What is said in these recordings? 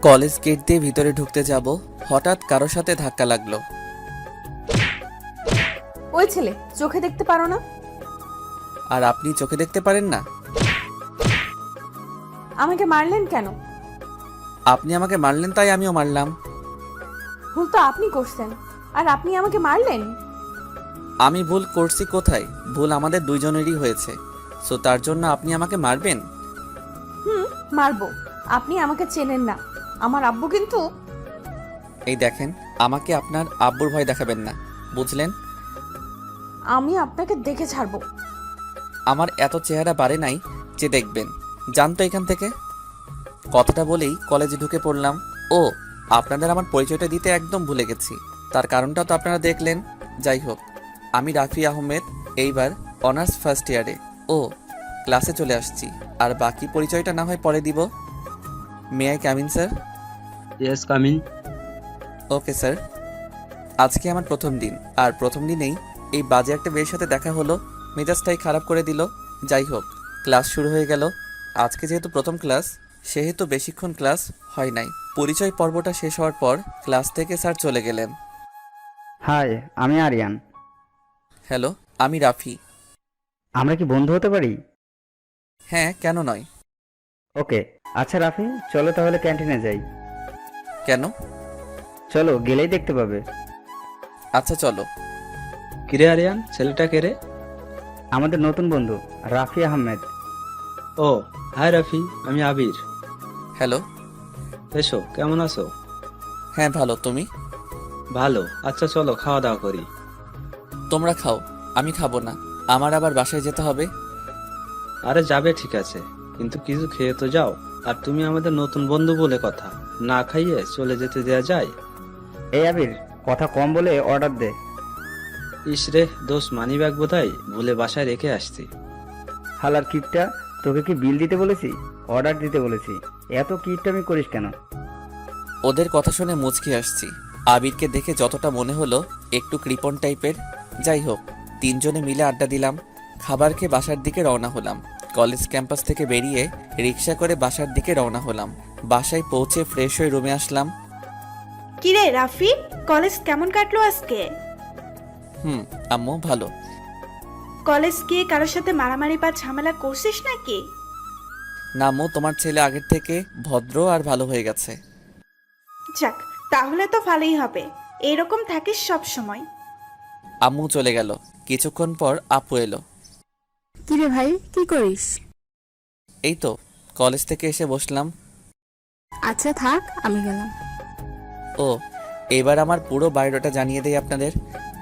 College gate দিয়ে ভিতরে ঢুকতে যাব, হঠাৎ কারোর সাথে ধাক্কা লাগলো। ওই ছেলে, চোখে দেখতে পারো না? আর আপনি চোখে দেখতে পারেন না? আমাকে মারলেন কেন? আপনি আমাকে মারলেন তাই আমিও মারলাম। ভুল তো আপনি করছেন, আর আপনি আমাকে মারলেন। আমি ভুল করছি কোথায়? ভুল আমাদের দুইজনেরই হয়েছে, সো তার জন্য আপনি আমাকে মারবেন? মারবো। আপনি আমাকে চেনেন না। আমার আব্বু কিন্তু। এই দেখেন, আমাকে আপনার আব্বুর ভয় দেখাবেন না, বুঝলেন? আমি আপনাকে দেখে ছাড়বো। আমার এত চেহারা বাড়ে নাই যে দেখবেন। জানতো এখান থেকে। কথাটা বলেই কলেজে ঢুকে পড়লাম। ও, আপনাদের আমার পরিচয়টা দিতে একদম ভুলে গেছি। তার কারণটা তো আপনারা দেখলেন। যাই হোক, আমি রাফি আহমেদ, এইবার অনার্স ফার্স্ট ইয়ারে। ও, ক্লাসে চলে আসছি। আর বাকি পরিচয়টা না হয় পরে দিব। May I come in sir? Yes, coming. Okay sir. আজকে আমার প্রথম দিন, আর প্রথম দিনেই এই বাজে একটা মেয়ের সাথে দেখা হলো, মেজাজটাই খারাপ করে দিল। যাই হোক, ক্লাস শুরু হয়ে গেল। আজকে যেহেতু প্রথম ক্লাস, সেহেতু বেশিক্ষণ ক্লাস হয় নাই। পরিচয় পর্বটা শেষ হওয়ার পর ক্লাস থেকে স্যার চলে গেলেন। হাই, আমি আরিয়ান। হ্যালো, আমি রাফি। আমরা কি বন্ধু হতে পারি? হ্যাঁ, কেন নয়? ওকে। আচ্ছা রাফি, চলো তাহলে ক্যান্টিনে যাই। কেন? চলো, গেলেই দেখতে পাবে। আচ্ছা চলো। কিরে আরিয়ান, ছেলেটা কে রে? আমাদের নতুন বন্ধু রাফি আহমেদ। ও, হাই রাফি, আমি আবির। হ্যালো। এসো, কেমন আছো? হ্যাঁ ভালো, তুমি? ভালো। আচ্ছা চলো খাওয়া দাওয়া করি। তোমরা খাও, আমি খাবো না। আমার আবার বাসায় যেতে হবে। আরে যাবে ঠিক আছে, কিন্তু কিছু খেয়ে তো যাও। আর তুমি আমাদের নতুন বন্ধু বলে কথা, না খাইয়ে চলে যেতে দেয়া যায়? এই আবির, কথা কম বলে অর্ডার দে। ইস রে দোষ, মানি ব্যাগ বোধহয় ভুলে বাসায় রেখে আসছি। হালার কিপটা, তোকে কি বিল দিতে বলেছি? অর্ডার দিতে বলেছি। এত কিপটামি করিস কেন? ওদের কথা শুনে মুচকি আসছি। আবিরকে দেখে যতটা মনে হলো একটু কৃপণ টাইপের। যাই হোক, তিনজনে মিলে আড্ডা দিলাম। খাবার খেয়ে বাসার দিকে রওনা হলাম। কলেজ ক্যাম্পাস থেকে বেরিয়ে রিক্সা করে বাসার দিকে রওনা হলাম। বাসায় পৌঁছে ফ্রেশ হয়ে রুমে আসলাম। কিরে রাফি, কলেজ কেমন কাটলো আজকে? আম্মু ভালো। কলেজ গিয়ে কারোর সাথে মারামারি বা ঝামেলা করছিস নাকি? না আম্মু, তোমার ছেলে আগের থেকে ভদ্র আর ভালো হয়ে গেছে। যাক, তাহলে তো ভালোই হবে। এরকম থাকিস সব সময়। আম্মু চলে গেল। কিছুক্ষণ পর আপু এলো। কিরে ভাই, কি করিস? এই তো কলেজ থেকে এসে বসলাম। আচ্ছা থাক, আমি গেলাম। ও, এবার আমার পুরো বায়োডাটা জানিয়ে দেই আপনাদের।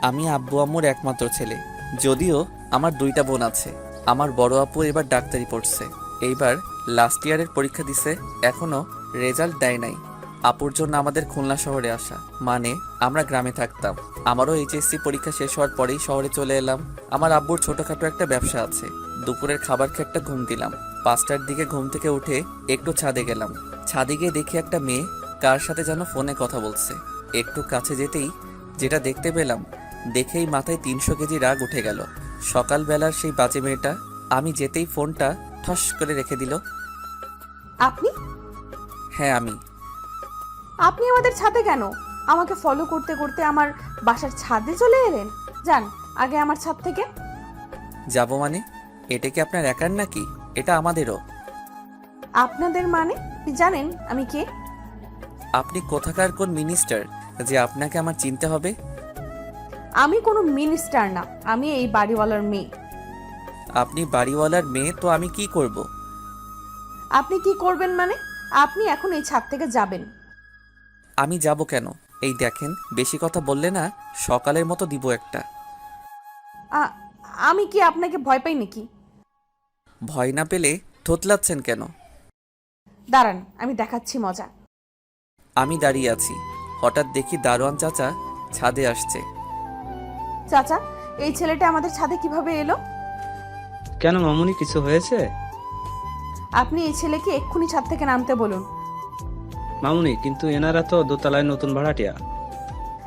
আমি আব্বু আম্মুর একমাত্র ছেলে, যদিও আমার দুইটা বোন আছে। আমার বড় আপু এবার ডাক্তারি পড়ছে, এইবার লাস্ট ইয়ারের পরীক্ষা দিছে, এখনো রেজাল্ট দেয় নাই। আপুর জন্য আমাদের খুলনা শহরে আসা, মানে আমরা গ্রামে থাকতাম। আমারও এইচএসসি পরীক্ষা শেষ হওয়ার পরেই শহরে চলে এলাম। আমার আব্বুর ছোটখাটো একটা ব্যবসা আছে। দুপুরের খাবার খেয়ে একটা ঘুম দিলাম। 5টার দিকে ঘুম থেকে উঠে একটু ছাদে গেলাম। ছাদে গিয়ে দেখি একটা মেয়ে কার সাথে যেন ফোনে কথা বলছে। একটু কাছে যেতেই যেটা দেখতে পেলাম, দেখেই মাথায় 300 কেজি রাগ উঠে গেল। সকালবেলার সেই বাজে মেয়েটা আমি যেতেই ফোনটা ঠস করে রেখে দিল। আপনি? হ্যাঁ আমি। আপনি আমাদের ছাদে কেন? আমাকে ফলো করতে করতে আমার বাসার ছাদে চলে এলেন। যান আগে আমার ছাদ থেকে। যাব মানে? এটা কি আপনার একার নাকি? এটা আমাদেরও। আপনাদের মানে? আপনি জানেন আমি কে? আপনি কোথাকার কোন মিনিস্টার যে আপনাকে আমার চিনতে হবে? আমি কোনো মিনিস্টার না, আমি এই বাড়িওয়ালার মেয়ে। আপনি বাড়িওয়ালার মেয়ে তো আমি কি করব? আপনি কি করবেন মানে? আপনি এখন এই ছাদ থেকে যাবেন। আমি যাব কেন? এই দেখেন, বেশি কথা বললে না সকালের মতো দিব একটা। আ- আমি কি আপনাকে ভয় পাই নাকি? ভয় না পেলে থতলাচ্ছেন কেন? দাঁড়ান, আমি দেখাচ্ছি মজা। আমি দাঁড়িয়ে আছি, হঠাৎ দেখি দারোয়ান চাচা ছাদে আসছে। চাচা, এই ছেলেটা আমাদের ছাদে কিভাবে এলো? কেন মামুনি, কিছু হয়েছে? আপনি এই ছেলেকে এক্ষুনি ছাদ থেকে নামতে বলুন। মামুনি, কিন্তু এনারা তো দোতলায় নতুন ভাড়াটিয়া।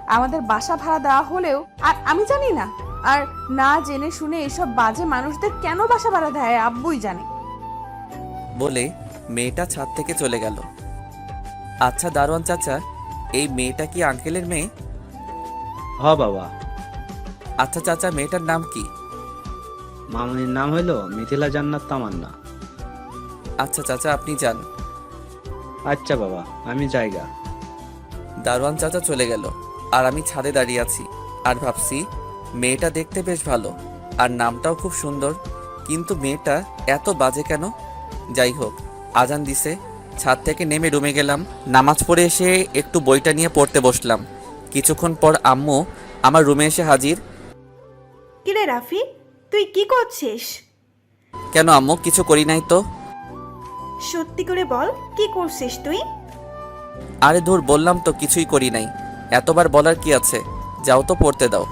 আমাদের বাসা ভাড়া দেওয়া হলেও আর আমি জানি না। আর না জেনে শুনে এসব বাজে মানুষদের কেন বাসা ভাড়া দেয় আব্বুই জানে। বলে মেয়েটা ছাদ থেকে চলে গেল। আচ্ছা দারোয়ান চাচা, এই মেয়েটা কি আঙ্কেলের মেয়ে? হ বাবা। আচ্ছা চাচা, মেয়েটার নাম কি? মামনির নাম হইল মিথিলা জান্নাত তামান্না। আচ্ছা চাচা, আপনি যান। আচ্ছা বাবা, আমি জায়গা। দারোয়ান চাচা চলে গেল, আর আমি ছাদে দাঁড়িয়ে আছি আর ভাবছি মেয়েটা দেখতে বেশ ভালো আর নামটাও খুব সুন্দর, কিন্তু মেয়েটা এত বাজে কেন? যাই হোক, আজান দিছে, ছাদ থেকে নেমে রুমে গেলাম। নামাজ পড়ে এসে একটু বইটা নিয়ে পড়তে বসলাম। কিছুক্ষণ পর আম্মু আমার রুমে এসে হাজির। কিরে রাফি, তুই কি করছিস? কেন আম্মু, কিছু করি নাই তো। সত্যি করে বল, কি করছিস তুই? আরে ধুর, বললাম তো কিছুই করি নাই, এতবার বলার কি আছে, যাও তো পড়তে দাও।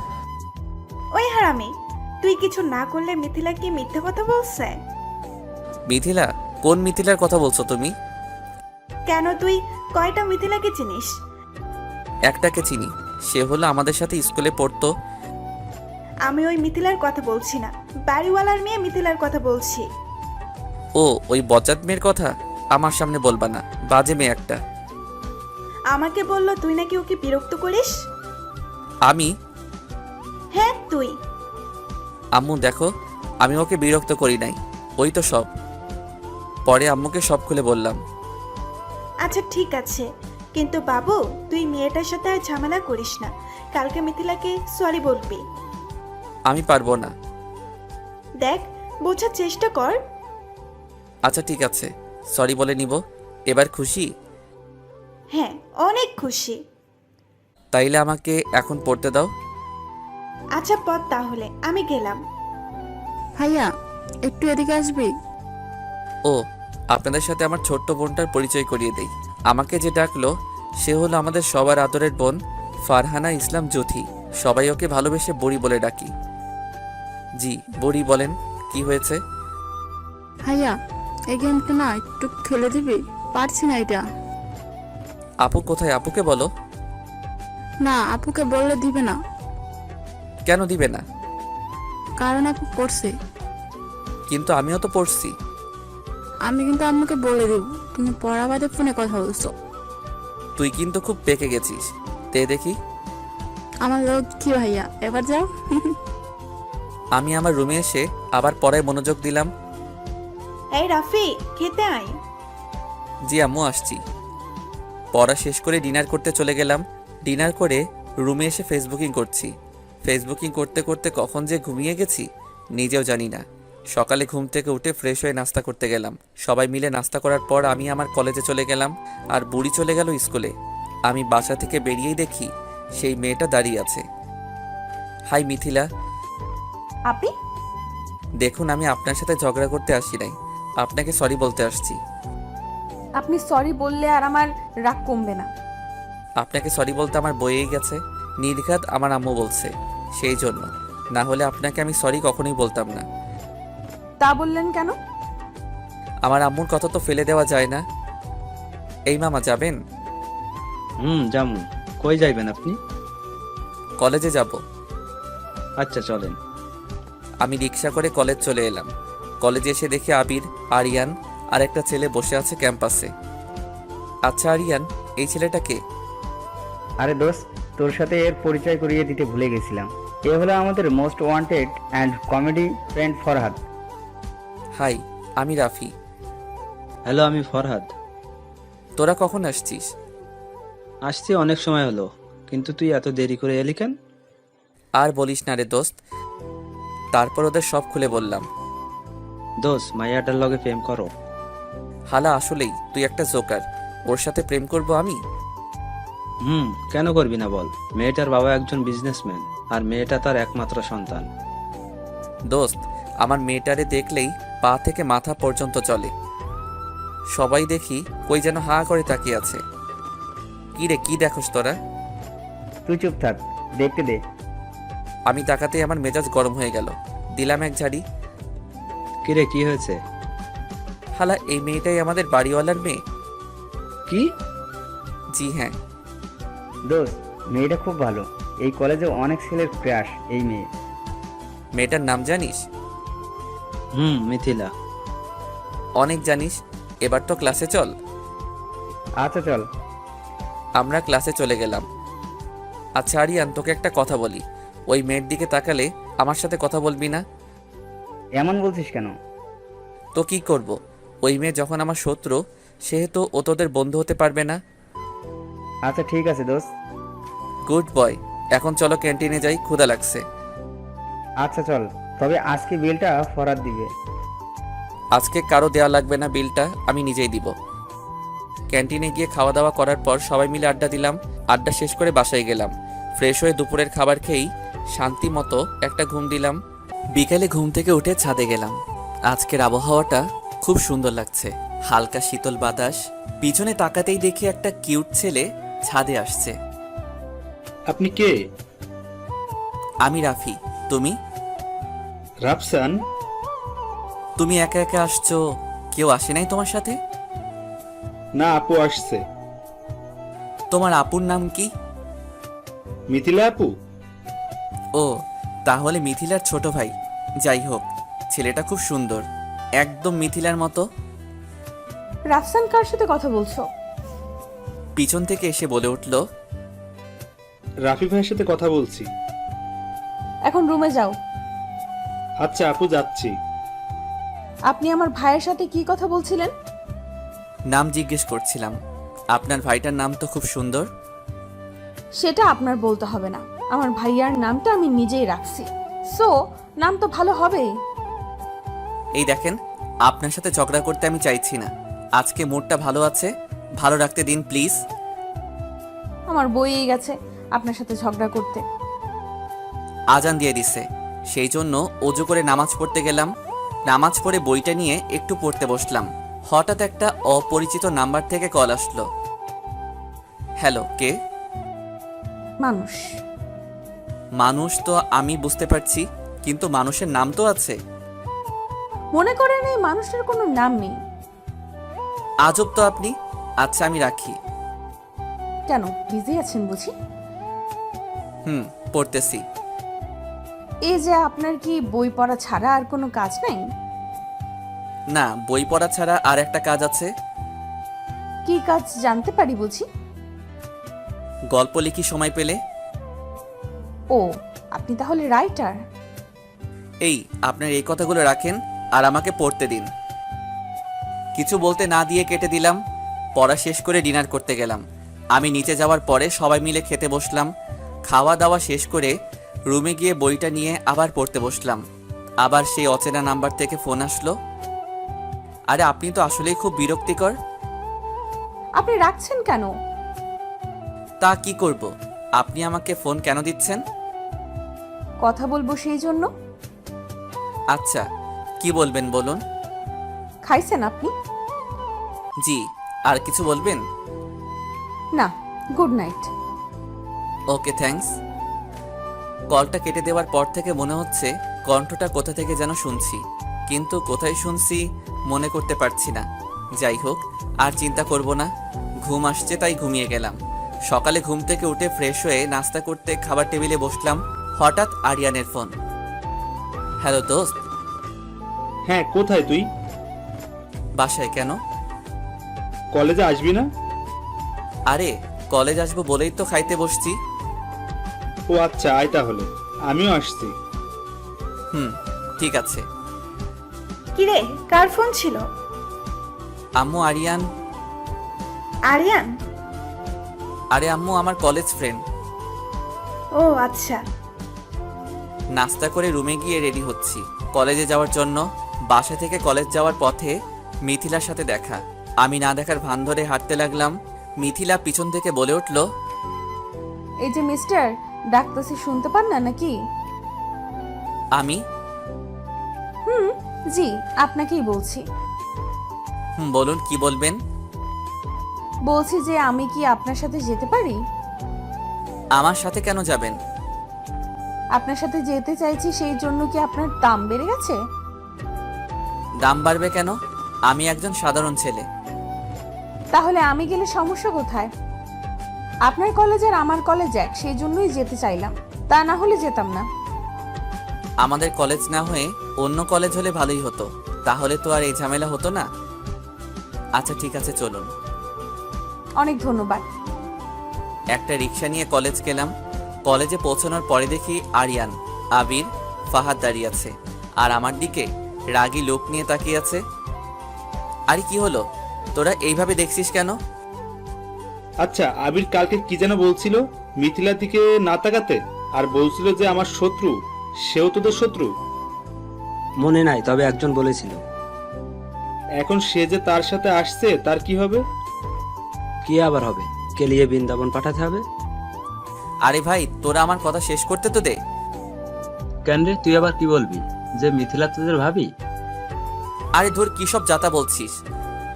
ওই হারামি, তুই কিছু না করলে মিথিলা কি মিথ্যে কথা বলছে? মিথিলা? কোন মিথিলার কথা বলছো তুমি? কেন, তুই কয়টা মিথিলাকে চিনিস? একটাকে চিনি, সে হলো আমাদের সাথে স্কুলে পড়তো। আমি ওই মিথিলার কথা বলছি না, বাড়িওয়ালার মেয়ে মিথিলার কথা বলছি। ও, ওই বজ্জাত মেয়ের কথা আমার সামনে বলবা না, বাজে মেয়ে একটা। আমাকে বলল তুই নাকি ওকে বিরক্ত করিস। আমি? হ্যাঁ তুই। আম্মু দেখো, আমি ওকে বিরক্ত করি নাই, ওই তো সব। পরে আম্মুকে সব খুলে বললাম। আচ্ছা ঠিক আছে, কিন্তু বাবু তুই মেয়েটার সাথে আর ঝামেলা করিস না, কালকে মিথিলাকে সরি বলবি। আমি পারবো না। দেখ, বোঝার চেষ্টা কর। আচ্ছা ঠিক আছে, সরি বলে নিব। এবার খুশি? হ্যাঁ, অনেক খুশি। তাইলে আমাকে এখন পড়তে দাও। আচ্ছা পথ, তাহলে আমি গেলাম। ভাইয়া, একটু এদিকে আসবি? ও, আপনাদের সাথে আমার ছোট্ট বোনটার পরিচয় করিয়ে দেই। আমাকে যে ডাকলো সে হলো আমাদের সবার আদরের বোন ফারহানা ইসলাম জ্যোতি। সবাই ওকে ভালোবেসে বড়ি বলে ডাকি। জি বড়ি, বলেন কি হয়েছে? ভাইয়া, এই গেমটা না একটু খেলে দিবি? পারছি না এটা। আপু কোথায়? আপুকে বলো। না, আপুকে বললে দিবে না। কেন দিবে না? কারণ আপু পড়ছে। কিন্তু আমিও তো পড়ছি। আমি কিন্তু আম্মুকে বলে দিব তুমি পড়া বাদে ফোনে কথা বলছো। তুই কিন্তু খুব পেকে গেছিস, তে দেখি। আমার লোক কি ভাইয়া, এবার যাও। আমি আমার রুমে এসে আবার পড়ায় মনোযোগ দিলাম। এই রাফি, খেতে আয়। জি আম্মু, আসছি। পড়া শেষ করে ডিনার করতে চলে গেলাম। ডিনার করে রুমে এসে ফেসবুকিং করছি। ফেসবুকিং করতে করতে কখন যে ঘুমিয়ে গেছি নিজেও জানি না। সকালে ঘুম থেকে উঠে ফ্রেশ হয়ে নাস্তা করতে গেলাম। সবাই মিলে নাস্তা করার পর আমি আমার কলেজে চলে গেলাম, আর বুড়ি চলে গেল স্কুলে। আমি বাসা থেকে বেরিয়েই দেখি সেই মেয়েটা দাঁড়িয়ে আছে। হাই মিথিলা। আপনি? দেখুন, আমি আপনার সাথে ঝগড়া করতে আসি নাই, আপনাকে সরি বলতে আসছি। আপনি সরি বললে আর আমার রাগ কমবে না। আপনাকে সরি বলতে আমার বইয়েই গেছে, নির্ঘাত আমার আম্মু বলছে, সেই জন্য। না হলে আপনাকে আমি সরি কখনোই বলতাম না। তা বললেন কেন? আমার আম্মুর কথা তো ফেলে দেওয়া যায় না। এই মামা, যাবেন? জামু। কই যাইবেন আপনি? কলেজে যাব। আচ্ছা চলেন। আমি রিক্সা করে কলেজ চলে এলাম। কলেজে এসে দেখি আবির, আরিয়ান আর একটা ছেলে বসে আছে ক্যাম্পাসে। আচ্ছা আরিয়ান, এই ছেলেটা কে? আরে দোস্ত, তোর সাথে এর পরিচয় করিয়ে দিতে ভুলে গেছিলাম। এ হলো আমাদের most wanted and comedy friend Farhad. Hi, আমি রাফি। হ্যালো, আমি ফরহাদ। তোরা কখন আসছিস? আসছি অনেক সময় হলো, কিন্তু তুই এত দেরি করে এলি কেন? আর বলিস না রে দোস্ত। তারপর ওদের সব খুলে বললাম। দোষ, মাইয়াটার লগে প্রেম করো? হালা, আসলেই তুই একটা জোকার। ওর সাথে প্রেম করব আমি? কেন করবি না বল? মেয়েটার বাবা একজন বিজনেসম্যান, আর মেয়েটা তার একমাত্র সন্তান। দোস্ত, আমার মেয়েটারে দেখলেই পা থেকে মাথা পর্যন্ত চলে। সবাই দেখি কই যেন হা করে তাকিয়ে আছে। কি রে, কি দেখোস তোরা? তুই চুপ থাক, দেখতে দে। আমি তাকাতেই আমার মেজাজ গরম হয়ে গেল। দিলাম এক ঝাড়ি। কিরে, কি হয়েছে? হালা, এই মেয়েটাই আমাদের বাড়িওয়ালার মেয়ে। কি? জি হ্যাঁ। দোস্ত, মেয়েটা খুব ভালো। এই কলেজে অনেক ছেলের ক্রাশ এই মেয়ে। মেয়েটার নাম জানিস? মিথিলা। অনেক জানিস, এবার তো ক্লাসে চল। আচ্ছা চল। আমরা ক্লাসে চলে গেলাম। আচ্ছা আরিয়ান, তোকে একটা কথা বলি, ওই মেয়ের দিকে তাকালে আমার সাথে কথা বলবি না? এমন বলছিস কেন? তো কি করব, ওই মেয়ে যখন আমার শত্রু, সেহেতু ও তোদের বন্ধু হতে পারবে না। আচ্ছা ঠিক আছে দোস্ত। গুড বয়, এখন চলো ক্যান্টিনে যাই, ক্ষুধা লাগছে। আচ্ছা চল, তবে আজকে বিলটা ফরাদ দিবে। আজকে কারো দেওয়া লাগবে না, বিলটা আমি নিজেই দিব। ক্যান্টিনে গিয়ে খাওয়া দাওয়া করার পর সবাই মিলে আড্ডা দিলাম। আড্ডা শেষ করে বাসায় গেলাম। ফ্রেশ হয়ে দুপুরের খাবার খেয়েই শান্তি মতো একটা ঘুম দিলাম। বিকালে ঘুম থেকে উঠে ছাদে গেলাম। আজকের আবহাওয়াটা খুব সুন্দর লাগছে, হালকা শীতল বাতাস। পিছনে তাকাতেই দেখি একটা কিউট ছেলে ছাদে আসছে। আপনি কে? আমি রাফি, তুমি? রাফসান? তুমি একা একা আসছো, কেউ আসে নাই তোমার সাথে? না, আপু আসছে। তোমার আপুর নাম কি? মিথিলা আপু? ও, তাহলে মিথিলার ছোট ভাই। যাই হোক, ছেলেটা খুব সুন্দর, একদম মিথিলার মতো। রাফসান কার সাথে কথা বলছো? পিছন থেকে এসে বলে উঠল, রাফি ভাইয়ের সাথে কথা বলছি। এখন রুমে যাও। আচ্ছা আপু, যাচ্ছি। আপনি আমার ভাইয়ের সাথে কি কথা বলছিলেন? নাম জিজ্ঞেস করছিলাম। আপনার ভাইটার নাম তো খুব সুন্দর। সেটা আপনার বলতে হবে না, আমার ভাইয়ার নামটা আমি নিজেই রাখছি, সো নাম তো ভালো হবেই। এই দেখেন, আপনার সাথে ঝগড়া করতে আমি চাইছি না। আজকে মুডটা ভালো আছে, ভালো রাখতে দিন প্লিজ। আমার বইয়েই গেছে আপনার সাথে ঝগড়া করতে। আজান দিয়ে দিছে, সেই জন্য অজু করে নামাজ পড়তে গেলাম। নামাজ পড়ে বইটা নিয়ে একটু পড়তে বসলাম। হঠাৎ একটা অপরিচিত নাম্বার থেকে কল আসলো। হ্যালো, কে? মানুষ। মানুষ তো আমি বুঝতে পারছি, কিন্তু মানুষের নাম তো আছে। মনে করেন এই মানুষের কোনো নাম নেই। আজব তো আপনি। আচ্ছা আমি রাখি। কেন, বিজি আছেন বুঝি? পড়তেছি। এই যে আপনার কি বই পড়া ছাড়া আর কোনো কাজ নাই? না, বই পড়া ছাড়া আর একটা কাজ আছে। কি কাজ জানতে পারি বুঝি? গল্প লিখি সময় পেলে। ও, আপনি তাহলে রাইটার? এই, আপনার এই কথাগুলো রাখেন আর আমাকে পড়তে দিন। কিছু বলতে না দিয়ে কেটে দিলাম। পড়া শেষ করে ডিনার করতে গেলাম। আমি নিচে যাওয়ার পরে সবাই মিলে খেতে বসলাম। খাওয়া দাওয়া শেষ করে রুমে গিয়ে বইটা নিয়ে আবার পড়তে বসলাম। আবার সেই অচেনা নাম্বার থেকে ফোন আসলো। আরে আপনি তো আসলেই খুব বিরক্তিকর। আপনি রাখছেন কেন? তা কি করব, আপনি আমাকে ফোন কেন দিচ্ছেন? কথা বলবো সেই জন্য। আচ্ছা, কি বলবেন বলুন। খাইছেন আপনি? জি, আর কিছু বলবেন? না, গুড নাইট। ওকে, থ্যাঙ্কস। কলটা কেটে দেওয়ার পর থেকে মনে হচ্ছে কণ্ঠটা কোথা থেকে যেন শুনছি, কিন্তু কোথায় শুনছি মনে করতে পারছি না। যাই হোক, আর চিন্তা করব না। ঘুম আসছে তাই ঘুমিয়ে গেলাম। সকালে ঘুম থেকে উঠে ফ্রেশ হয়ে নাস্তা করতে খাবার টেবিলে বসলাম। হঠাৎ আরিয়ানের ফোন। হ্যালো দোস্ত। হ্যাঁ, কোথায় তুই? বাসায়। কেন? কলেজে আসবি না? আরে কলেজ আসবো বলেই তো খাইতে বসছি। ও আচ্ছা, আয় তাহলে, আমিও আসছি। ঠিক আছে। কিরে, কার ফোন ছিল? আম্মু, আরিয়ান। আরিয়ান? আরে আম্মু, আমার কলেজ ফ্রেন্ড। ও আচ্ছা। নাস্তা করে রুমে গিয়ে রেডি হচ্ছি কলেজে যাওয়ার জন্য। বাসা থেকে কলেজ যাওয়ার পথে মিথিলার সাথে দেখা। আমি না দেখার ভান ধরে হাঁটতে লাগলাম। মিথিলা পিছন থেকে বলে উঠল, এই যে মিস্টার, ডাকতেছি শুনতে পান না নাকি? আমি? জি, আপনাকেই বলছি। বলুন, কি বলবেন? বলছি যে আমি কি আপনার সাথে যেতে পারি? আমার সাথে কেন যাবেন? আপনার সাথে যেতে চাইছি, সেই জন্য কি আপনার দাম বেড়ে গেছে? দাম বাড়বে কেন? আমি একজন সাধারণ ছেলে। তাহলে আমি গেলে সমস্যা কোথায়? আপনার কলেজ আর আমার কলেজ এক, সেই জন্যই যেতে চাইলাম, তা না হলে যেতাম না। আমাদের কলেজ না হয়ে অন্য কলেজ হলে ভালোই হতো, তাহলে তো আর এই ঝামেলা হতো না। আচ্ছা ঠিক আছে চলুন। অনেক ধন্যবাদ। একটা রিক্সা নিয়ে কলেজ গেলাম। কলেজে পৌঁছানোর পরে দেখি আরিয়ান, আবির, ফাহাদ দাঁড়িয়ে আছে আর আমার দিকে রাগী লোক নিয়ে তাকিয়ে আছে। আরে কি হলো, তোরা এইভাবে দেখছিস কেন? আচ্ছা, আবির কালকে কি যেন বলছিল? মিথিলার দিকে না তাকাতে, আর বলছিল যে আমার শত্রু, সেও তোদের শত্রু। মনে নাই, তবে একজন বলেছিল। এখন সে যে তার সাথে আসছে, তার কি হবে? কি আবার হবে? কেলিয়ে বৃন্দাবন পাঠাতে হবে। আরে ভাই তোরা আমার কথা শেষ করতে তো দে। কেন রে, তুই আবার কি বলবি? যে মিথিলা তোদের ভাবি? আরে ধর কি সব যাতা বলছিস।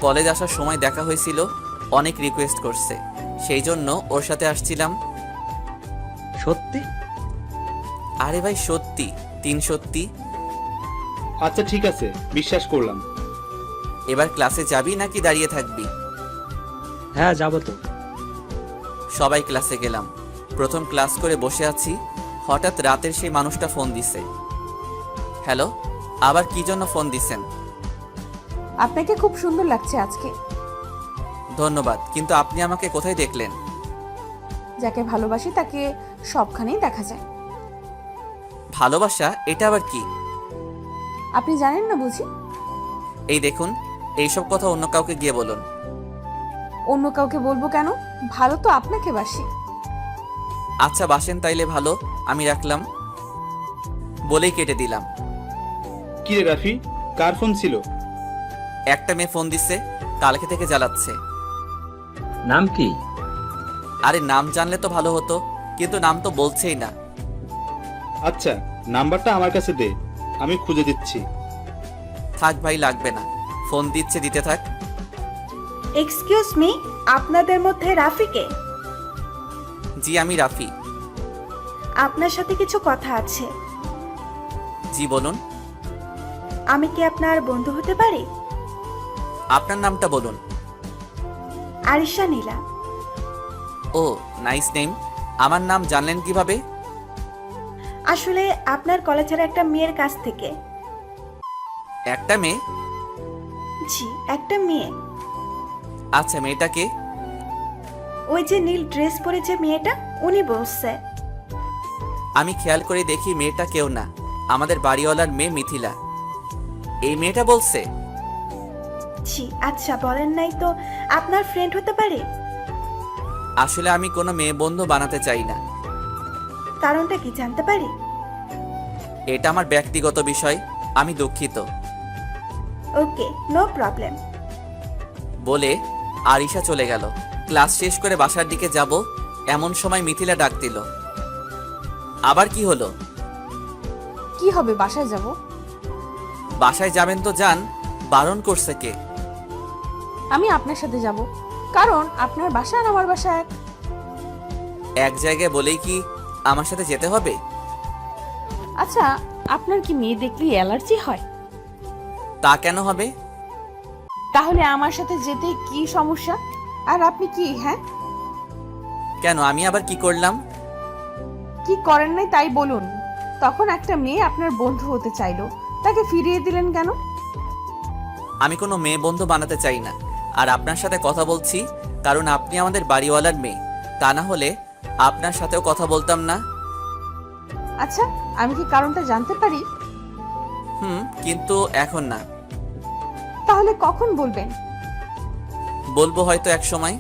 কলেজ আসার সময় দেখা হয়েছিল, অনেক রিকোয়েস্ট করছে, সেই জন্য ওর সাথে আসছিলাম। সত্যি? আরে ভাই সত্যি, 3 সত্যি। আচ্ছা ঠিক আছে, বিশ্বাস করলাম। এবার ক্লাসে যাবি নাকি দাঁড়িয়ে থাকবি? হ্যাঁ যাবো তো। সবাই ক্লাসে গেলাম। প্রথম ক্লাস করে বসে আছি, হঠাৎ রাতের সেই মানুষটা ফোন দিছে। হ্যালো, আবার কি জন্য ফোন দিছেন? আপনাকে খুব সুন্দর লাগছে আজকে। ধন্যবাদ, কিন্তু আপনি আমাকে কোথায় দেখলেন? যাকে ভালোবাসি তাকে সবখানেই দেখা যায়। ভালোবাসা এটা আবার কি? আপনি জানেন না বুঝি? এই দেখুন, এইসব কথা অন্য কাউকে গিয়ে বলুন। অন্য কাউকে বলবো কেন? ভালো তো আপনাকে বাসি। আচ্ছা বাসেন তাইলে ভালো, আমি রাখলাম বলেই কেটে দিলাম। কি রে রাফি, কার ফোন ছিল? একটা মেয়ে ফোন দিছে, কালকে থেকে জ্বালাচ্ছে। নাম কি? আরে নাম জানলে তো ভালো হতো, কিন্তু নাম তো বলছেই না। আচ্ছা, নাম্বারটা আমার কাছে দে, আমি খুঁজে দিচ্ছি। থাক ভাই, লাগবে না, ফোন দিচ্ছে দিতে থাক। এক্সকিউজ মি, আপনাদের মধ্যে রাফিকে? জি আমি রাফি। আপনার সাথে কিছু কথা আছে। জি বলুন। আমি কি আপনার বন্ধু হতে পারি? আপনার নামটা বলুন। আরিশা নীলা। ও নাইস নেম। আমার নাম জানলেন কিভাবে? আসলে আপনার কলেজের একটা মেয়ের কাছ থেকে। একটা মেয়ে? জি, একটা মেয়ে। আচ্ছা মেয়েটাকে? ওই যে নীল ড্রেস পরে যে মেয়েটা, উনি বলছে। আমি খেয়াল করে দেখি মেয়েটা কেউ না, আমাদের বাড়িওয়ালার মেয়ে মিথিলা। এই মেয়েটা বলছে? জি। আচ্ছা বলেন নাই তো, আপনার ফ্রেন্ড হতে পারে? আসলে আমি কোনো মেয়ে বন্ধু বানাতে চাই না। কারণটা কি জানতে পারি? এটা আমার ব্যক্তিগত বিষয়, আমি দুঃখিত। ওকে, নো প্রবলেম। বলে আরিশা চলে গেল। ক্লাস শেষ করে বাসার দিকে যাব, এমন সময় মিথিলা ডাক দিল। আবার কি হলো? কি হবে, বাসায় যাব। বাসায় যাবেন তো যান, বারণ করছে কে? আমি আপনার সাথে যাব, কারণ আপনার বাসা আর আমার বাসা এক। এক জায়গায় বলেই কি আমার সাথে যেতে হবে? আচ্ছা, আপনার কি মেয়ে দেখলেই অ্যালার্জি হয়? তা কেন হবে? তাহলে আমার সাথে যেতে কি সমস্যা? আর আপনি কি, হ্যাঁ কেন, আমি আবার কি করলাম? কি করেন নাই তাই বলুন। তখন একটা মেয়ে আপনার বন্ধু হতে চাইলো, তাকে ফিরিয়ে দিলেন কেন? আমি কোনো মেয়ে বন্ধু বানাতে চাই না, আর আপনার সাথে কথা বলছি কারণ আপনি আমাদের বাড়িওয়ালার মেয়ে। তা না হলে আপনার সাথেও কথা বলতাম না। আচ্ছা, আমি কি কারণটা জানতে পারি? কিন্তু এখন না। তাহলে কখন বলবেন? বলবো হয়তো এক সময়।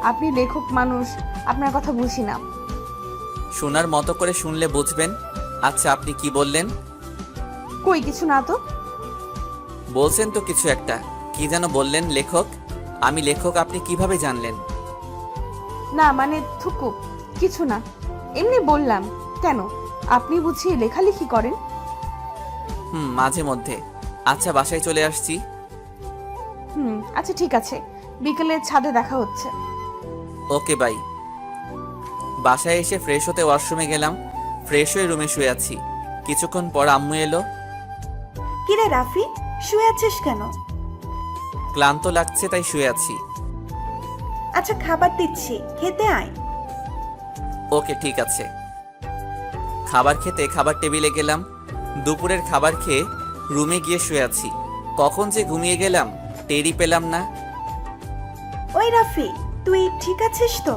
আপনি লেখক মানুষ, আপনার কথা বুঝি না। শোনার মতো করে শুনলে বুঝবেন। আচ্ছা আপনি কি বললেন? কই কিছু না তো। বলছেন তো কিছু একটা, কি যেন বললেন? লেখক? আমি লেখক আপনি কিভাবে জানলেন? না মানে থুকু, কিছু না, এমনি বললাম। কেন, আপনি বুঝি লেখালেখি করেন? মাঝে মধ্যে। আচ্ছা বাসায় চলে আসছি। আচ্ছা ঠিক আছে, বিকেলে ছাদে দেখা হচ্ছে। Okay bye. বাসায় এসে ফ্রেশ হতে ওয়াশরুমে গেলাম। ফ্রেশ হয়ে রুমে শুয়ে আছি। কিছুক্ষণ পর আম্মু এলো। কিরে রাফি, শুয়ে আছিস কেন? ক্লান্ত লাগছে তাই শুয়ে আছি। আচ্ছা খাবার দিচ্ছি, খেতে আয়। ওকে ঠিক আছে। খাবার খেতে খাবার টেবিলে গেলাম। দুপুরের খাবার খেয়ে রুমে গিয়ে শুয়ে আছি। কখন যে ঘুমিয়ে গেলাম টেরই পেলাম না। ওই রাফি, তুই ঠিক আছিস তো?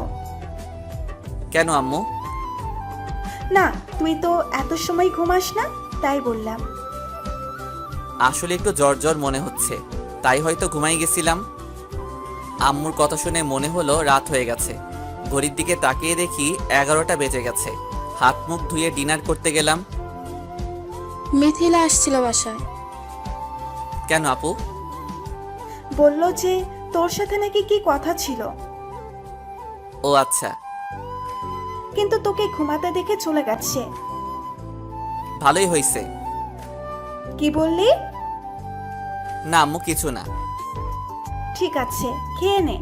কেন আম্মু? না, তুই তো এত সময় ঘুমাস না, তাই বললাম। আসলে একটু জ্বর জ্বর মনে হচ্ছে, তাই হয়তো ঘুমাই গেছিলাম। আম্মুর কথা শুনে মনে হলো রাত হয়ে গেছে। ঘড়ির দিকে তাকিয়ে দেখি 11টা বেজে গেছে। হাত মুখ ধুয়ে ডিনার করতে গেলাম। মিথিলা আসছিল বাসায়। কেন আপু? বলল যে তোর সাথে নাকি কি কথা ছিল, ও আচ্ছা, কিন্তু তোকে ঘুমাতে দেখে চলে গেছে। ভালোই হয়েছে। কি বললি? না আম্মু, কিছু না। ঠিক আছে, খেয়ে নে।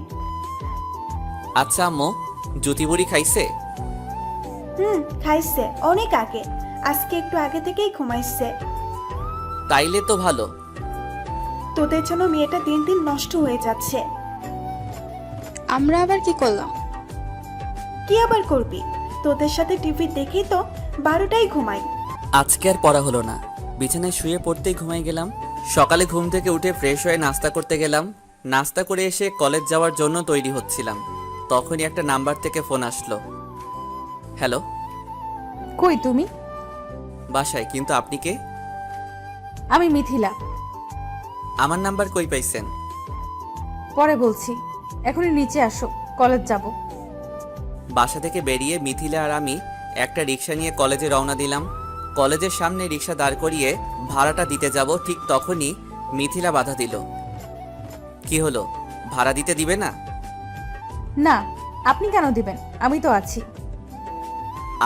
আচ্ছা আম্মু, জুতি বুড়ি খাইছে? খাইছে অনেক আগে, আজকে একটু আগে থেকেই ঘুমাইছে। তাইলে তো ভালো। তোদের জন্য মেয়েটা দিন দিন নষ্ট হয়ে যাচ্ছে। আমরা আবার কি করলাম? কি আবার করবি? তোদের সাথে টিভি দেখেই তো 12টায় ঘুমাই। আজকে আর পড়া হলো না, বিছানায় শুয়ে পড়তেই ঘুমাই গেলাম। সকালে ঘুম থেকে উঠে ফ্রেশ হয়ে নাস্তা করতে গেলাম। নাস্তা করে এসে কলেজ যাওয়ার জন্য তৈরি হচ্ছিলাম, তখনই একটা নাম্বার থেকে ফোন আসলো। হ্যালো। কই তুমি? বাসায়, কিন্তু আপনি কে? আমি মিথিলা। আমার নাম্বার কই পাইছেন? পরে বলছি, এখনই নিচে আসো, কলেজ যাব। বাসা থেকে বেরিয়ে মিথিলা আর আমি একটা রিক্সা নিয়ে কলেজে রওনা দিলাম। কলেজের সামনে রিক্সা দাঁড় করিয়ে ভাড়াটা দিতে যাব, ঠিক তখনই মিথিলা বাধা দিল। কি হলো, ভাড়া দিতে দিবে না? না, আপনি কেন দিবেন? আমি তো আছি।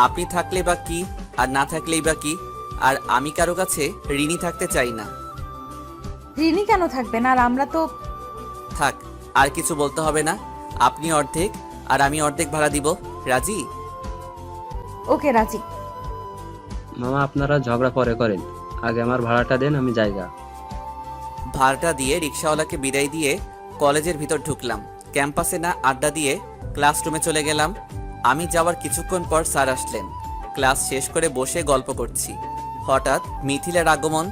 আপনি থাকলে বা কি, আর না থাকলেই বা কি, আর আমি কারো কাছে ঋণী থাকতে চাই না। ঋণী কেন থাকবেন? আর আমরা তো... থাক, আর কিছু বলতে হবে না। আপনি অর্ধেক আর আমি অর্ধেক ভাড়া দিব। রাজি? ওকে, রাজি। মামা, আপনারা ঝগড়া পরে করেন, আগে আমার ভাড়াটা দেন, আমি জায়গা। ভাড়াটা দিয়ে রিক্সাওয়ালাকে বিদায় দিয়ে কলেজের ভিতর ঢুকলাম। ক্যাম্পাসে না আড্ডা দিয়ে ক্লাসরুমে চলে গেলাম। আমি যাওয়ার কিছুক্ষণ পর স্যার আসলেন। ক্লাস শেষ করে বসে গল্প করছি, হঠাৎ মিথিলার আগমন।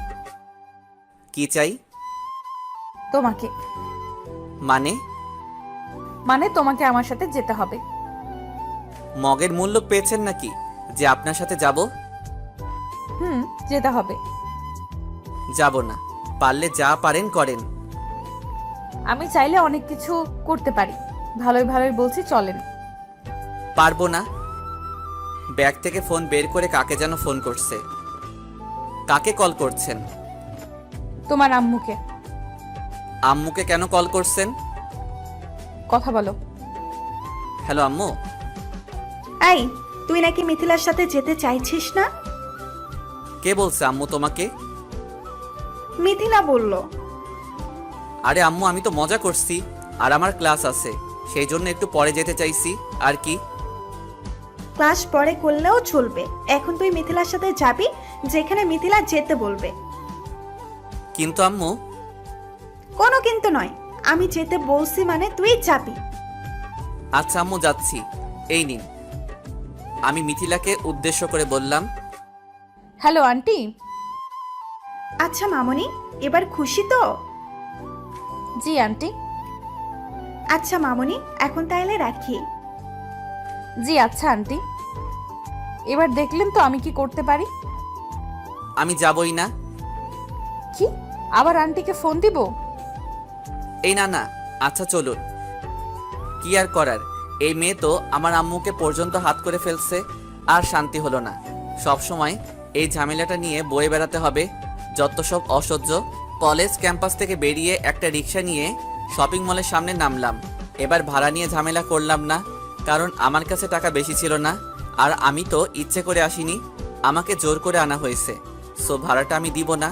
কি চাই? তোমাকে। মানে? মানে তোমাকে আমার সাথে যেতে হবে। মগের মূল্য পেয়েছেন নাকি যে আপনার সাথে যাব? যেতে হবে। যাব না, পারলে যা পারেন করেন। আমি চাইলে অনেক কিছু করতে পারি। ভালোই ভালোই বলছি, চলেন। পারবো না। ব্যাগ থেকে ফোন বের করে কাকে যেন ফোন করছে। কাকে কল করছেন? তোমার আম্মুকে। আম্মুকে কেন কল করছেন? কথা বলো। হ্যালো আম্মু। এই, তুই নাকি মিথিলার সাথে যেতে চাইছিস না? কে বলছে আম্মু তোমাকে? মিথিলা বলল। আরে আম্মু, আমি তো মজা করছি, আর আমার ক্লাস আছে, সেই জন্য একটু পরে যেতে চাইছি। আর কি? ক্লাস পরে করলেও চলবে, এখন তুই মিথিলার সাথে যাবি যেখানে মিথিলা যেতে বলবে। কিন্তু আম্মু। কোনো কিন্তু নয়, আমি যেতে বলছি মানে তুই যাবি। আচ্ছা আম্মু, যাচ্ছি। এই নিন। আমি মিথিলাকে উদ্দেশ্য করে বললাম। Hello aunty. আচ্ছা মামনি, এবার খুশি তো? জি আন্টি। আচ্ছা মামনি, এখন তাইলে রাখি। জি আচ্ছা আন্টি। এবার দেখলেন তো আমি কি করতে পারি। আমি যাবই না। কি, আবার আন্টিকে ফোন দিব? এই না না, আচ্ছা চলুন। কি আর করার, এই মেয়ে তো আমার আম্মুকে পর্যন্ত হাত করে ফেলছে। আর শান্তি হলো না, সব সময় এই ঝামেলাটা নিয়ে বয়ে বেড়াতে হবে। যত সব অসহ্য। কলেজ ক্যাম্পাস থেকে বেরিয়ে একটা রিক্সা নিয়ে শপিং মলের সামনে নামলাম। এবার ভাড়া নিয়ে ঝামেলা করলাম না, কারণ আমার কাছে টাকা বেশি ছিল না, আর আমি তো ইচ্ছে করে আসিনি, আমাকে জোর করে আনা হয়েছে। সো ভাড়াটা আমি দিব না।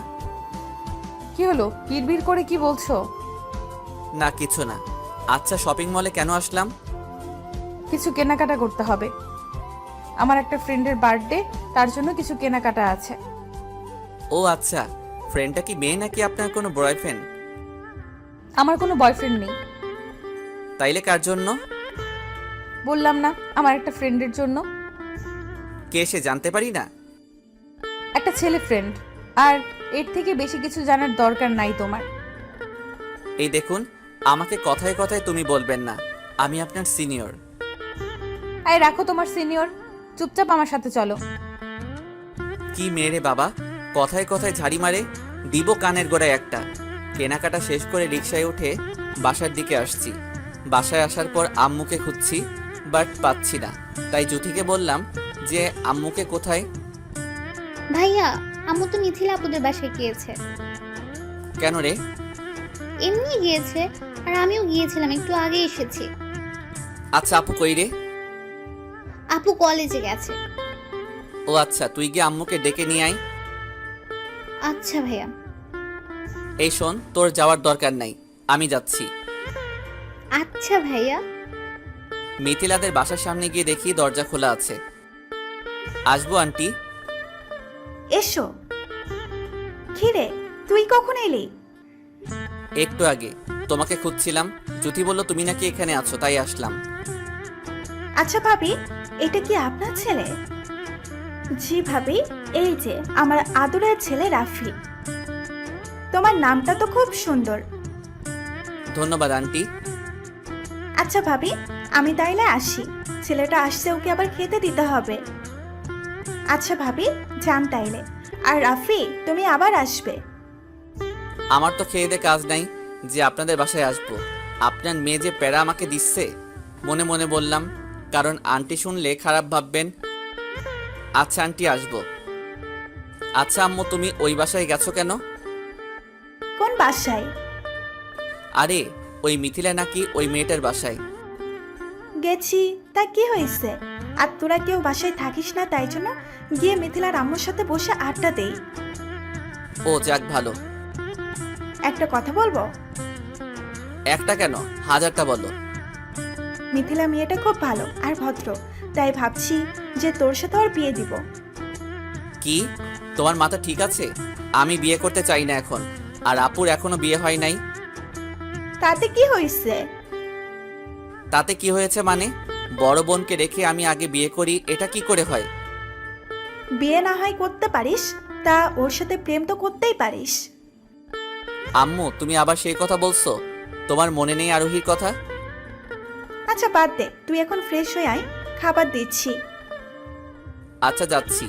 কি হলো, বিড়বিড় করে কি বলছো? না কিছু না। আচ্ছা, শপিং মলে কেন আসলাম? কিছু কেনাকাটা করতে হবে। আমার একটা ফ্রেন্ডের বার্থডে, তার জন্য কিছু কেনাকাটা আছে। ও আচ্ছা, ফ্রেন্ডটা কি মেয়ে নাকি আপনার কোনো বয়ফ্রেন্ড? আমার কোনো বয়ফ্রেন্ড নেই। তাইলে কার জন্য? বললাম না, আমার একটা ফ্রেন্ডের জন্য। কে সে, জানতে পারি না? একটা ছেলে ফ্রেন্ড। আর এর থেকে বেশি কিছু জানার দরকার নাই তোমার। এই দেখুন, আমাকে কথায় কথায় তুমি বলবেন না, আমি আপনার সিনিয়র। এই রাখো তোমার সিনিয়র, চুপচাপ আমার সাথে চলো। কি মেয়ে রে বাবা, কথায় কথায় ঝাড়ি মারে, দিব কানের গোড়ায় একটা। কেনাকাটা শেষ করে রিকশায় উঠে বাসার দিকে আসছি। বাসায় আসার পর আম্মুকে খুঁজছি, বাট পাচ্ছি না। তাই জুথিকে বললাম যে আম্মুকে কোথায়। ভাইয়া, আম্মু তো মিথিলা আপুদের বাসায় গিয়েছে। কেন রে? এমনি গিয়েছে, আর আমিও গিয়েছিলাম, একটু আগে এসেছি। আচ্ছা, আপু কই রে? আপু কলেজে গেছে। ও আচ্ছা, তুই গিয়ে আম্মুকে ডেকে নিয়ে আয়। আচ্ছা ভাইয়া। এই শোন, তোর যাওয়ার দরকার নাই, আমি যাচ্ছি। আচ্ছা ভাইয়া। মিথিলাদের বাসার সামনে গিয়ে দেখি দরজা খোলা আছে। আসবো আন্টি? এসো। খিরে, তুই কখন এলি? একটু আগে তোমাকে খুঁজছিলাম। জুথি বলল তুমি নাকি এখানে আছো, তাই আসলাম। আচ্ছা ভাবি, এটা কি আপনার ছেলে? জি ভাবি, এই যে আমার আদরের ছেলে রাফি। তোমার নামটা তো খুব সুন্দর। ধন্যবাদ আন্টি। আচ্ছা ভাবি, আমি তাইলে আসি, ছেলেটা আসছে, ওকে আবার খেতে দিতে হবে। আচ্ছা ভাবি, যান তাইলে। আর রাফি, তুমি আবার আসবে। আমার তো খেয়ে দিয়ে কাজ নাই যে আপনাদের বাসায় আসবো। আপনার মেয়ে যে প্যারা আমাকে দিচ্ছে, মনে মনে বললাম, কারণ আন্টি শুনলে খারাপ ভাববেন। আচ্ছা আন্টি, আসবো। আচ্ছা আম্মু, তুমি ওই বাসায় গেছো কেন? কোন বাসায়? আরে ওই মিথিলা নাকি ওই মেয়েটার বাসায়। গেছি, তা কি হয়েছে? আর তোরা কেউ বাসায় থাকিস না, তাই জন্য গিয়ে মিথিলার আম্মুর সাথে বসে আড্ডা দেই। ও যাক ভালো। একটা কথা বলবো? একটা কেন, হাজারটা বলো। মিথিলা মেয়েটা খুব ভালো আর ভদ্র, তাই ভাবছি যে তোর সাথে ওর বিয়ে দিব। কি, তোমার মাথা ঠিক আছে? আমি বিয়ে করতে চাই না এখন, আর আপুর এখনো বিয়ে হয় নাই। তাতে কি হয়েছে? তাতে কি হয়েছে মানে? বড় বোনকে রেখে আমি আগে বিয়ে করি, এটা কি করে হয়? বিয়ে না হয় করতে পারিস, তা ওর সাথে প্রেম তো করতেই পারিস। আম্মু, তুমি আবার সেই কথা বলছো? তোমার মনে নেই আরোহীর কথা? আচ্ছা বাদ দে, তুই এখন ফ্রেশ হয়ে আয়, খাবার দিচ্ছি। আচ্ছা যাচ্ছি।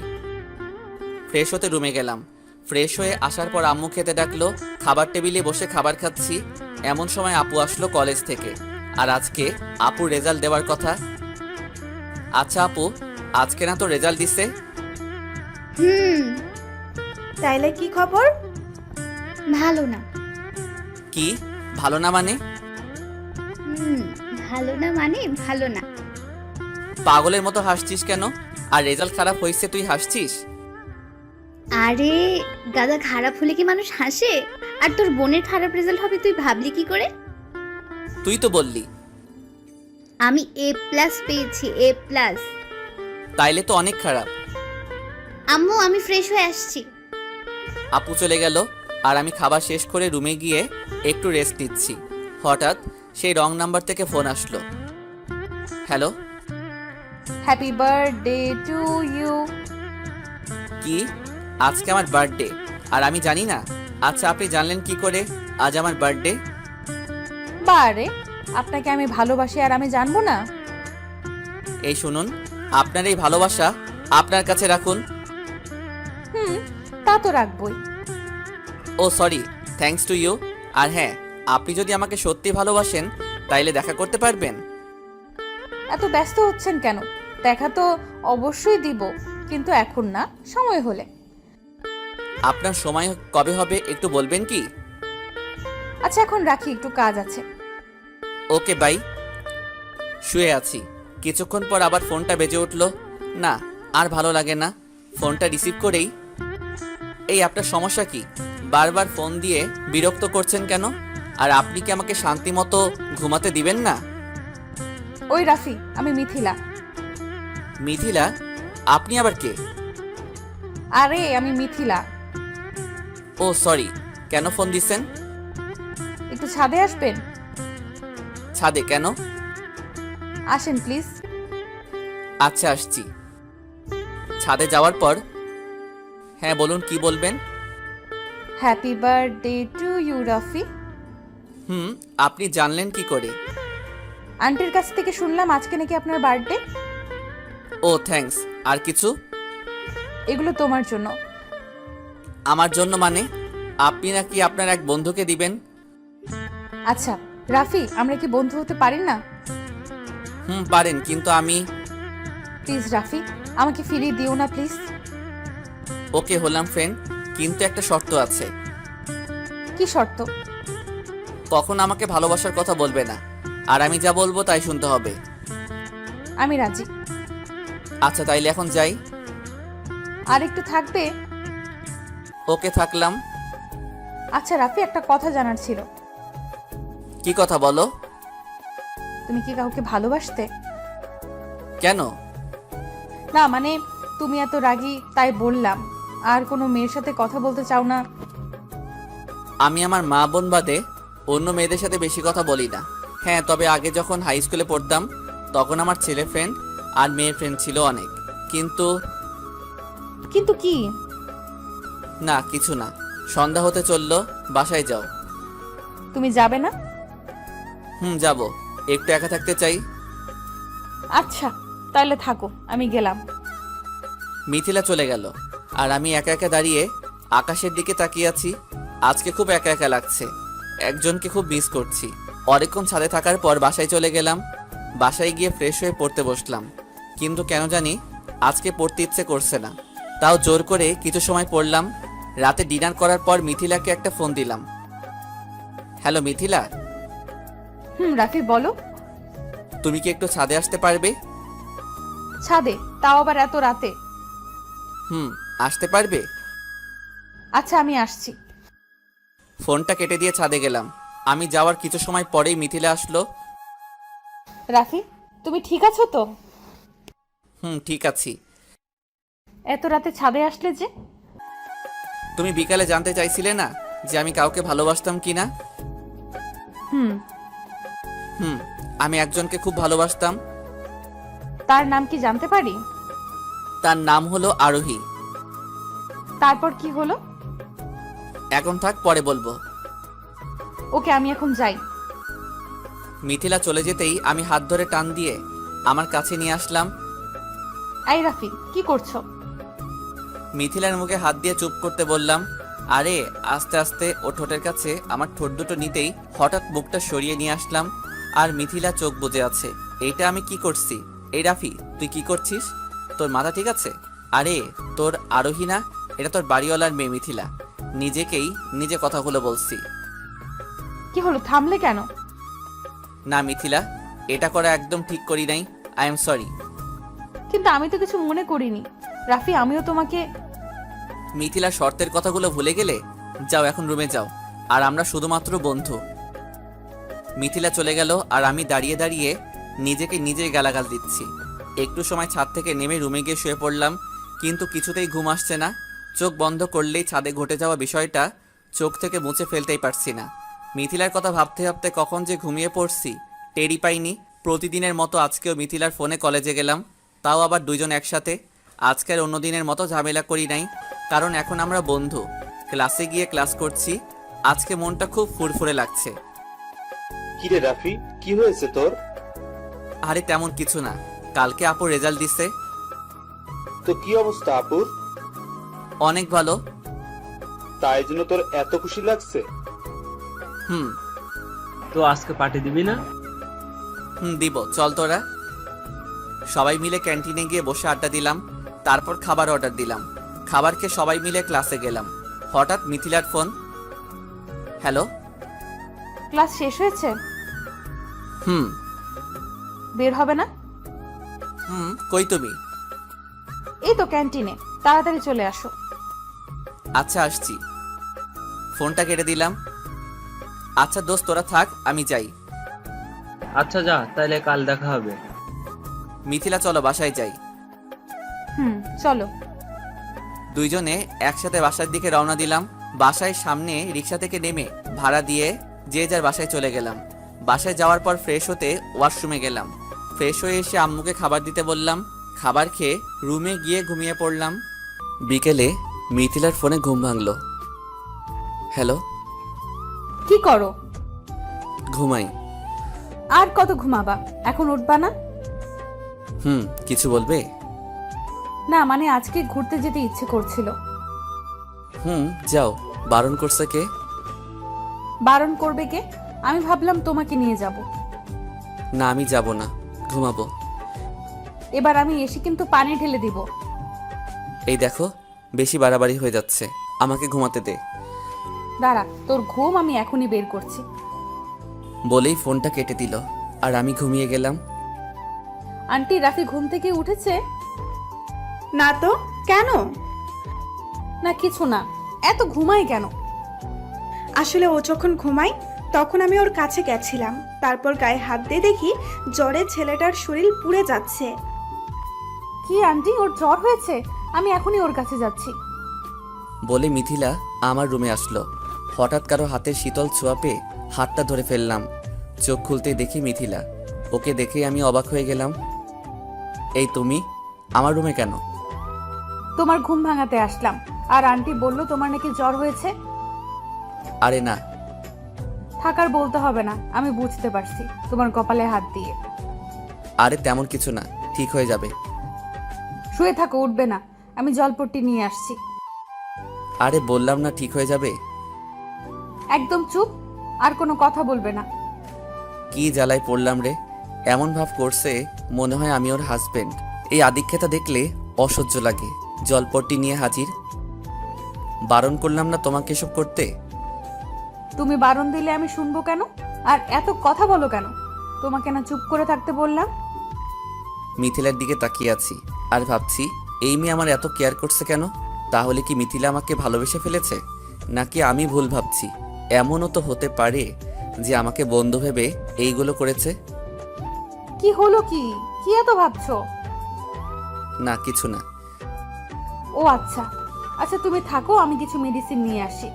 ফ্রেশ হতে রুমে গেলাম। ফ্রেশ হয়ে আসার পর আম্মু খেতে ডাকলো। খাবার টেবিলে বসে খাবার খাচ্ছি, এমন সময় আপু আসলো কলেজ থেকে। আর আজকে আপুর রেজাল্ট দেওয়ার কথা। আচ্ছা আপু, আজকে না তো রেজাল্ট দিছে? হুম। তাইলে কি খবর? ভালো না। কি ভালো না মানে? ভালো না মানে ভালো না। পাগলের মতো হাসছিস কেন? আর রেজাল্ট খারাপ হয়েছে তুই হাসছিস? আরে গাদা, খারাপ হলে কি মানুষ হাসে? আর তোর বোনের খারাপ রেজাল্ট হবে তুই ভাবলি কি করে? তুই তো বললি। আমি A+ পেয়েছি, A+। তাইলে তো অনেক খারাপ। আম্মু, আমি ফ্রেশ হয়ে আসছি। আপু চলে গেল, আর আমি খাবার শেষ করে রুমে গিয়ে একটু রেস্ট নিচ্ছি। হঠাৎ সেই রং নাম্বার থেকে ফোন আসলো। Hello. Happy birthday to you. কি, আজকে আমার বার্থডে আর আমি জানি না? আচ্ছা, আপনি জানলেন কি করে আজ আমার বার্থডে? বারে, আপনাকে আমি ভালোবাসি আর আমি জানবো না? এই শুনুন, আপনার এই ভালোবাসা আপনার কাছে রাখুন। হুম, তা তো রাখবই। ও সরি, থ্যাঙ্কস টু ইউ। আর হ্যাঁ, আপনি যদি আমাকে সত্যি ভালোবাসেন তাইলে দেখা করতে পারবেন। এত ব্যস্ত হচ্ছেন কেন? দেখা তো অবশ্যই দিব, কিন্তু এখন না, সময় হলে। আপনার সময় কবে হবে একটু বলবেন কি? আচ্ছা এখন রাখি, একটু কাজ আছে। Okay bye. শুয়ে আছি, কিছুক্ষণ পর আবার ফোনটা বেজে উঠলো। না, আর ভালো লাগে না। ফোনটা রিসিভ করেই, এই আপনার সমস্যা কি? বারবার ফোন দিয়ে বিরক্ত করছেন কেন? আর আপনি কি আমাকে শান্তি মতো ঘুমাতে দিবেন না? ওই রাফি, আমি মিথিলা। মিথিলা? আপনি আবার কে? আরে আমি মিথিলা। ও সরি, কেন ফোন দিছেন? একটু ছাদে আসবেন? ছাদে কেন? আসেন প্লিজ। আচ্ছা আসছি। ছাদে যাওয়ার পর, হ্যাঁ বলুন, কি বলবেন? Happy birthday to you Rafi. হুম, আপনি জানলেন কি করে? আন্টির কাছ থেকে শুনলাম আজকে নাকি আপনার বার্থডে। ও থ্যাঙ্কস। আর কিছু? এগুলো তোমার জন্য। আমার জন্য মানে? আপনি নাকি আপনার এক বন্ধুকে দিবেন? আচ্ছা রাফি, আমরা কি বন্ধু হতে পারি না? হুম, পারেন, কিন্তু আমি... প্লিজ রাফি, আমাকে ফিরিয়ে দিও না প্লিজ। ওকে, হলাম ফ্রেন্ড, কিন্তু একটা শর্ত আছে। কি শর্ত? কখন আমাকে ভালোবাসার কথা বলবে না, আর আমি যা বলবো তাই শুনতে হবে। আমি রাজি। আচ্ছা, তাইলে এখন যাই। আর একটু থাকবে? ওকে, থাকলাম। আচ্ছা রাফি, একটা কথা জানার ছিল। কি কথা বলো? তুমি কি কাউকে ভালোবাসতে? কেন? না মানে, তুমি এত রাগী তাই বললাম। আর কোনো মেয়ের সাথে কথা বলতে চাও না? আমি আমার মা বোন বাদে অন্য মেয়েদের সাথে বেশি কথা বলি না। হ্যাঁ, তবে আগে যখন হাই স্কুলে পড়তাম তখন আমার ছেলে ফ্রেন্ড আর মেয়ে ফ্রেন্ড ছিল অনেক। কিন্তু... কিন্তু কি? না, কিছু না। সন্ধ্যা হতে চললো, বাসায় যাও। তুমি যাবে না? হুম, যাব। একটু একা থাকতে চাই। আচ্ছা তাহলে থাকো, আমি গেলাম। মিথিলা চলে গেল, আর আমি একা একা দাঁড়িয়ে আকাশের দিকে তাকিয়ে আছি। আজকে খুব একা একা লাগছে। একজনকে খুব মিস করছি। অনেকক্ষণ ছাদে থাকার পর বাসায় চলে গেলাম। বাসায় গিয়ে ফ্রেশ হয়ে পড়তে বসলাম, কিন্তু কেন জানি আজকে পড়তে ইচ্ছে করছে না। তাও জোর করে কিছু সময় পড়লাম। রাতে ডিনার করার পর মিথিলাকে একটা ফোন দিলাম। হ্যালো মিথিলা, রাফি বলো। তুমি কি একটু ছাদে আসতে পারবে? ছাদে? তাও আবার এত রাতে? হুম, আসতে পারবে? আচ্ছা আমি আসছি। ফোনটা কেটে দিয়ে ছাদে গেলাম। আমি যাওয়ার কিছু সময় পরেই মিথিলা আসলো। রাফি, তুমি ঠিক আছো তো? হুম, ঠিক আছি। এত রাতে ছাদে আসলে যে? তুমি বিকালে জানতে চাইছিলে না যে আমি কাউকে ভালোবাসতাম কিনা? হুম। হুম, আমি একজনকে খুব ভালোবাসতাম। তার নাম কি জানতে পারি? তার নাম হলো আরোহী। তারপর কি হলো? এখন থাক, পরে বলবো। ওকে, আমি এখন যাই। মিথিলা চলে যেতেই আমি হাত ধরে টান দিয়ে আমার কাছে নিয়ে আসলাম। এই রাফি, কি করছো? মিথিলার মুখে হাত দিয়ে চুপ করতে বললাম। আরে আস্তে আস্তে ও ঠোঁটের কাছে আমার ঠোঁট দুটো নিতেই হঠাৎ মুখটা সরিয়ে নিয়ে আসলাম, আর মিথিলা চোখ বুজে আছে। এইটা আমি কি করছি? এই রাফি, তুই কি করছিস? তোর মাথা ঠিক আছে? আরে তোর আরোহী না, এটা তোর বাড়িওয়ালার মেয়ে মিথিলা। নিজেকেই নিজে কথাগুলো বলছি। কি হলো, থামলে কেন? না মিথিলা, এটা করা একদম ঠিক করি নাই। I am sorry. কিন্তু আমি তো কিছু মনে করিনি রাফি, আমিও তোমাকে... মিথিলা, শর্তের কথাগুলো ভুলে গেলে? যাও, এখন রুমে যাও, আর আমরা শুধুমাত্র বন্ধু। মিথিলা চলে গেল, আর আমি দাঁড়িয়ে দাঁড়িয়ে নিজেকে নিজেই গালাগাল দিচ্ছি। একটু সময় ছাদ থেকে নেমে রুমে গিয়ে শুয়ে পড়লাম, কিন্তু কিছুতেই ঘুম আসছে না। চোখ বন্ধ করলেই ছাদে ঘটে যাওয়া বিষয়টা চোখ থেকে মুছে ফেলতেই পারছি না। মিথিলার কথা ভাবতে ভাবতে কখন যে ঘুমিয়ে পড়ছি টেরই পাইনি। প্রতিদিনের মতো আজকেও মিথিলার ফোনে কলেজে গেলাম, তাও আবার দুইজন একসাথে। আজকের অন্য দিনের মতো ঝামেলা করি নাই, কারণ এখন আমরা বন্ধু। ক্লাসে গিয়ে ক্লাস করছি। আজকে মনটা খুব ফুরফুরে লাগছে। কিরে রাফি, কি হয়েছে তোর? আরে তেমন কিছু না, কালকে আপুর রেজাল্ট দিছে। তো কি অবস্থা আপুর? অনেক ভালো। তাই জন্য তোর এত খুশি লাগছে? হুম। তো আজকে পার্টি দিবি না? হুম, দিব। চল তোরা। সবাই মিলে ক্যান্টিনে গিয়ে বসে আড্ডা দিলাম, তারপর খাবার অর্ডার দিলাম। খাবার খেয়ে সবাই মিলে ক্লাসে গেলাম। হঠাৎ মিথিলার ফোন। হ্যালো। ক্লাস শেষ হয়েছে? হুম। বের হবে না? হুম, কই তুমি? এই তো ক্যান্টিনে, তাড়াতাড়ি চলে আসো। আচ্ছা, আসছি। ফোনটা কেটে দিলাম। আচ্ছা দোস্ত, তোরা থাক, আমি যাই। আচ্ছা যা, তাহলে কাল দেখা হবে। মিথিলা, চলো বাসায় যাই। চলো। দুইজনে একসাথে বাসার দিকে রওনা দিলাম। বাসায় সামনে রিক্সা থেকে নেমে ভাড়া দিয়ে যে যার বাসায় চলে গেলাম। বাসায় যাওয়ার পর ফ্রেশ হতে ওয়াশরুমে গেলাম। ফ্রেশ হয়ে এসে আম্মুকে খাবার দিতে বললাম। খাবার খেয়ে রুমে গিয়ে ঘুমিয়ে পড়লাম। বিকেলে মিথিলার ফোনে ঘুম ভাঙলো। হ্যালো। কি করো? ঘুমাই। আর কত ঘুমাবা? এখন উঠবা না? কিছু বলবে? না মানে আজকে ঘুরতে যেতে ইচ্ছে করছিল। যাও। বারণ করছে কে? বারণ করবে কে? আমি ভাবলাম তোমাকে নিয়ে যাব। না, আমি যাব না, ঘুমাবো। এবার আমি এসে কিন্তু পানি ঢেলে দিব। এই দেখো, বেশি বাড়াবাড়ি হয়ে যাচ্ছে, আমাকে ঘুমাতে দে। দাঁড়া, তোর ঘুম আমি এখনই বের করছি। বলেই ফোনটা কেটে দিল আর আমি ঘুমিয়ে গেলাম। আন্টি, রাফি ঘুম থেকে উঠেছে? না তো, কেন? না কিছু না, এত ঘুমায় কেন? আসলে ও যখন ঘুমায় তখন আমি ওর কাছে গেছিলাম, তারপর গায়ে হাত দিয়ে দেখি জ্বরে ছেলেটার শরীর পুড়ে যাচ্ছে। কি আন্টি, ওর জ্বর হয়েছে? আমি এখনই ওর কাছে যাচ্ছি। বলে মিথিলা আমার রুমে আসলো। হঠাৎ কারো হাতের শীতল ছোঁয়া পেয়ে হাতটা ধরে ফেললাম। চোখ খুলতেই দেখি মিথিলা। ওকে দেখেই আমি অবাক হয়ে গেলাম। এই তুমি আমার রুমে কেন? তোমার ঘুম ভাঙাতে আসলাম। আর আন্টি বলল তোমার নাকি জ্বর হয়েছে। আরে না। থাকার বলতে হবে না, আমি বুঝতে পারছি তোমার কপালে হাত দিয়ে। আরে তেমন কিছু না, ঠিক হয়ে যাবে। শুয়ে থাকো, উঠবে না, আমি জলপট্টি নিয়ে আসছি। আরে বললাম না ঠিক হয়ে যাবে। একদম চুপ, আর কোনো কথা বলবে না। কি জ্বালায় পড়লাম রে। এমন ভাব করছে মনে হয় আমি ওর হাজবেন্ড। এই আদিক্ষেতা দেখলে অসহ্য লাগে। জলপট্টি নিয়ে হাজির। বারণ করলাম না তোমাকে এসব করতে? তুমি বারণ দিলে আমি শুনবো কেন? আর এত কথা বলো কেন? তোমাকে না চুপ করে থাকতে বললাম? মিথিলার দিকে তাকিয়ে আছি আর ভাবছি এই মেয়ে আমার এত কেয়ার করছে কেন? তাহলে কি মিথিলা আমাকে ভালোবেসে ফেলেছে, নাকি আমি ভুল ভাবছি? এমনও তো হতে পারে যে আমাকে বন্ধু ভেবে এইগুলো করেছে। কি হলো? কি কি এত ভাবছো? না কিছু না। ও আচ্ছা আচ্ছা, তুমি থাকো, আমি কিছু মেডিসিন নিয়ে আসি।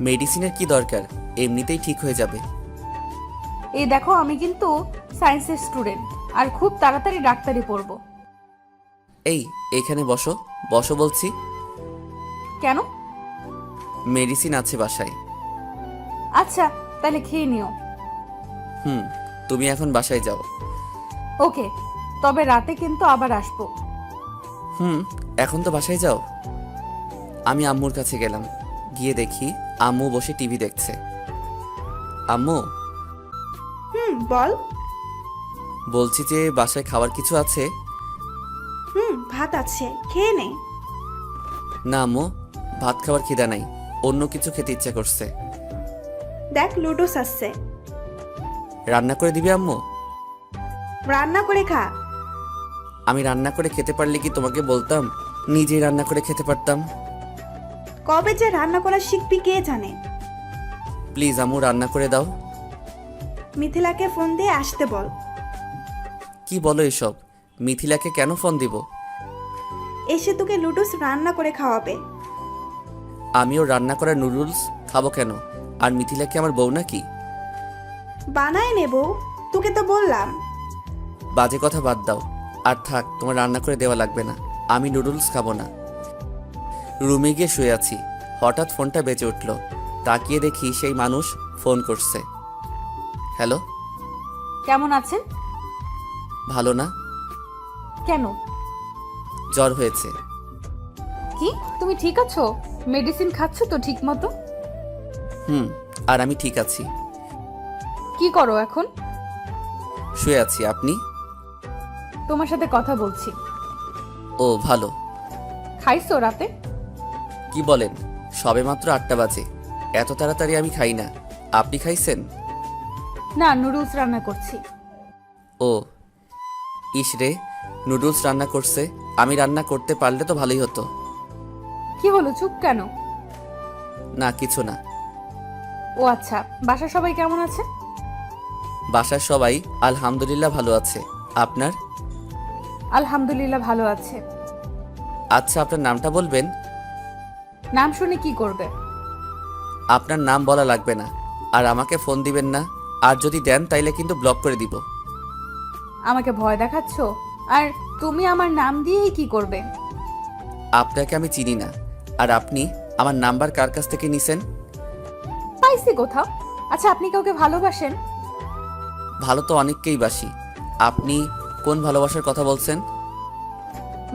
মেডিসিনের কি দরকার, এমনিতেই ঠিক হয়ে যাবে। এই দেখো, আমি কিন্তু সায়েন্সের স্টুডেন্ট আর খুব তাড়াতাড়ি ডাক্তারি পড়বো। এই এখানে বসো, বসো বলছি। কেন? মেডিসিন আছে বাসায়। আচ্ছা তাহলে খেয়ে নিও। তুমি এখন বাসায় যাও। ওকে, তবে রাতে কিন্তু আবার আসবো। এখন তো বাসায় যাও। আমি আম্মুর কাছে গেলাম। গিয়ে দেখি আম্মু বসে টিভি দেখছে। আম্মু, বল। বলছি যে বাসায় খাবার কিছু আছে? ভাত আছে, খেয়ে নে। না আম্মু, ভাত খাবার খিদা নাই, অন্য কিছু খেতে ইচ্ছা করছে। দেখ, লুডোস আসছে, রান্না করে দিবি আম্মু? রান্না করে খা। আমি রান্না করে খেতে পারলে কি তোমাকে বলতাম? নিজেই রান্না করে খেতে পারতাম। কবে যে রান্না করা শিখবি কে জানে। প্লিজ আম্মু, রান্না করে দাও। মিথিলাকে ফোন দিয়ে আসতে বল। কি বলো এসব? মিথিলাকে কেন ফোন দিব? এসে তোকে লুডোস রান্না করে খাওয়াবে। আমিও রান্না করা নুডলস খাবো কেন? আর মিথিলা কি আমার বউ নাকি? বানায় নেব, তোকে তো বললাম। বাজে কথা বাদ দাও। আর থাক, তোমার রান্না করে দেওয়া লাগবে না, আমি নুডলস খাবো না। রুমে গিয়ে শুয়ে আছি, হঠাৎ ফোনটা বেজে উঠল। তাকিয়ে দেখি সেই মানুষ ফোন করছে। হ্যালো। কেমন আছেন? ভালো না। কেন? জ্বর হয়েছে। কি, তুমি ঠিক আছো? মেডিসিন খাচ্ছ তো ঠিক মতো? আর আমি ঠিক আছি। কি করো এখন? শুয়ে আছি। আপনি? তোমার সাথে কথা বলছি। ও ভালো। খাইছো রাতে? কি বলেন, সবে মাত্র 8টা বাজে, এত তাড়াতাড়ি আমি খাই না। আপনি খাইছেন? না, নুডলস রান্না করছি। ও ইস রে, নুডলস রান্না করছে। আমি রান্না করতে পারলে তো ভালোই হতো। কি হলো, চুপ কেন? না কিছু না। ও আচ্ছা, বাসার সবাই কেমন আছে? বাসার সবাই আলহামদুলিল্লাহ ভালো আছে। আপনার? আলহামদুলিল্লাহ ভালো আছে। আচ্ছা, আপনার নামটা বলবেন? নাম শুনে কি করবে? আপনার নাম বলা লাগবে না, আর আমাকে ফোন দিবেন না। আর যদি দেন তাইলে কিন্তু ব্লক করে দিব। আমাকে ভয় দেখাচ্ছ? আর তুমি আমার নাম দিয়েই কি করবে? আপনাকে আমি চিনি না, আর আপনি আমার নাম্বার কার কাছ থেকে নিছেন? পাইছি কোথাও। আচ্ছা, আপনি কাউকে ভালোবাসেন? ভালো তো অনেককেই বাসি। আপনি কোন ভালোবাসার কথা বলছেন?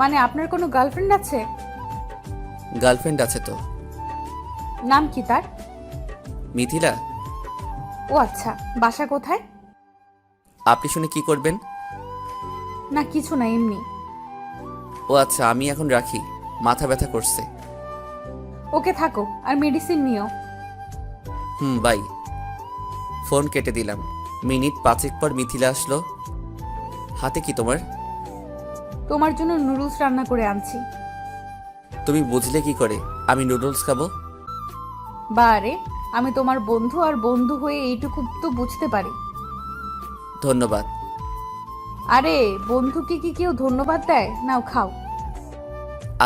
মানে আপনার কোনো গার্লফ্রেন্ড আছে? গার্লফ্রেন্ড আছে তো। নাম কি তার? মিথিলা। ও আচ্ছা, বাসা কোথায়? আপনি শুনে কি করবেন? না কিছু না, এমনি। ও আচ্ছা, আমি এখন রাখি, মাথা ব্যথা করছে। ওকে, থাকো আর মেডিসিন নিও। বাই। ফোন কেটে দিলাম। মিনিট 5 পর মিথিলা আসলো। হাতে কি তোমার? তোমার জন্য নুডলস রান্না করে আনছি। তুমি বুঝলে কি করে আমি নুডলস খাবো? বারে, আমি তোমার বন্ধু, আর বন্ধু হয়ে এইটুকু তো বুঝতে পারি। ধন্যবাদ। আরে, বন্ধুকে কি কেউ ধন্যবাদ দেয়? নাও খাও।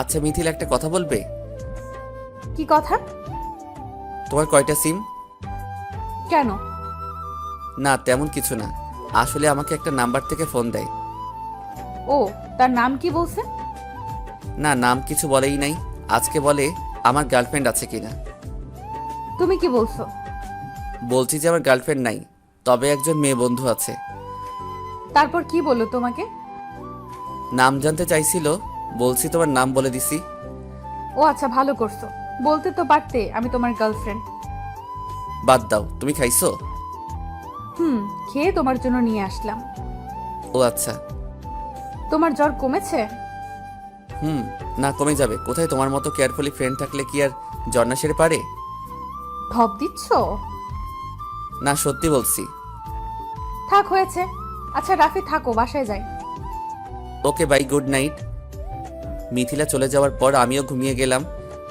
আচ্ছা মিথিলা, একটা কথা বলবে? কি কথা? তোমার কয়টা সিম? কেন? না তেমন কিছু না, আসলে আমাকে একটা নাম্বার থেকে ফোন দেয়। ও, তার নাম কি বলছে? না, নাম কিছু বলেই নাই। আজকে বলে আমার গার্লফ্রেন্ড আছে কিনা। তুমি কি বলছো? বলছি যে আমার গার্লফ্রেন্ড নাই, তবে একজন মেয়ে বন্ধু আছে। তারপর কি বললো তোমাকে? নাম জানতে চাইছিল, বলছি তোমার নাম বলে দিছি। ও আচ্ছা, ভালো করছো। বলতে তো পারতে আমি তোমার গার্লফ্রেন্ড। বাদ দাও, তুমি খাইছো? খেয়ে তোমার জন্য নিয়ে আসলাম। ও আচ্ছা। তোমার জ্বর কমেছে? না, কমে যাবে কোথায়? তোমার মতো কেয়ারফুলি ফ্রেন্ড থাকলে কি আর জ্বর না সেরে পারে? ঢপ দিচ্ছ? না, সত্যি বলছি। থাক, হয়েছে। আচ্ছা রাফি, থাকো, বাসায় যাই। Okay bye, good night. Mithila চলে যাওয়ার পর আমিও ঘুমিয়ে গেলাম।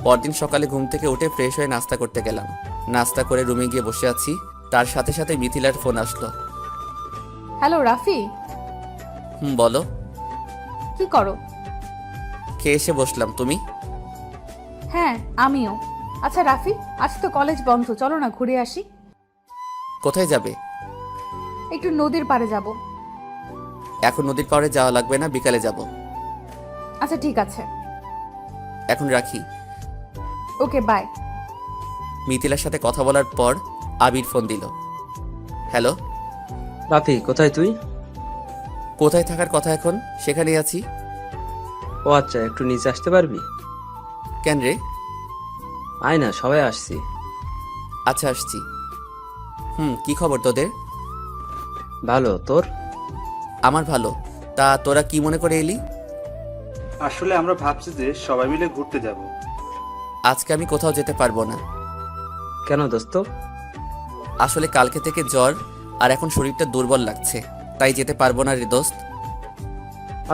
পরদিন সকালে ঘুম থেকে উঠে ফ্রেশ হয়ে নাস্তা করতে গেলাম। নাস্তা করে রুমে গিয়ে বসে আছি, তার সাথে সাথে মিথিলার ফোন আসলো। হ্যালো রাফি। বলো। কি করো? খেয়ে এসে বসলাম, তুমি? হ্যাঁ, আমিও। আচ্ছা রাফি, আজ তো কলেজ বন্ধ, চলো না ঘুরে আসি। কোথায় যাবে? একটু নদীর পাড়ে যাব। এখন নদীর পাড়ে যাওয়া লাগবে না, বিকালে যাব। আচ্ছা ঠিক আছে। এখন রাখি। ওকে, বাই। মিথিলার সাথে কথা বলার পর আবির ফোন দিল। হ্যালো। রাফি, কোথায় তুই? কোথায় থাকার কথা, এখন সেখানেই আছি। ও আচ্ছা, একটু নিচে আসতে পারবি? কেন রে? আয় না, সবাই আসছি। আচ্ছা আসছি। কি খবর তোদের? ভালো, তোর? আমার ভালো। তা তোরা কি মনে করে এলি? আসলে আমরা ভাবছি যে সবাই মিলে ঘুরতে যাব। আজকে আমি কোথাও যেতে পারবো না। কেন দোস্ত? আসলে কালকে থেকে জ্বর, আর এখন শরীরটা দুর্বল লাগছে, তাই যেতে পারবো না রে দোস্ত।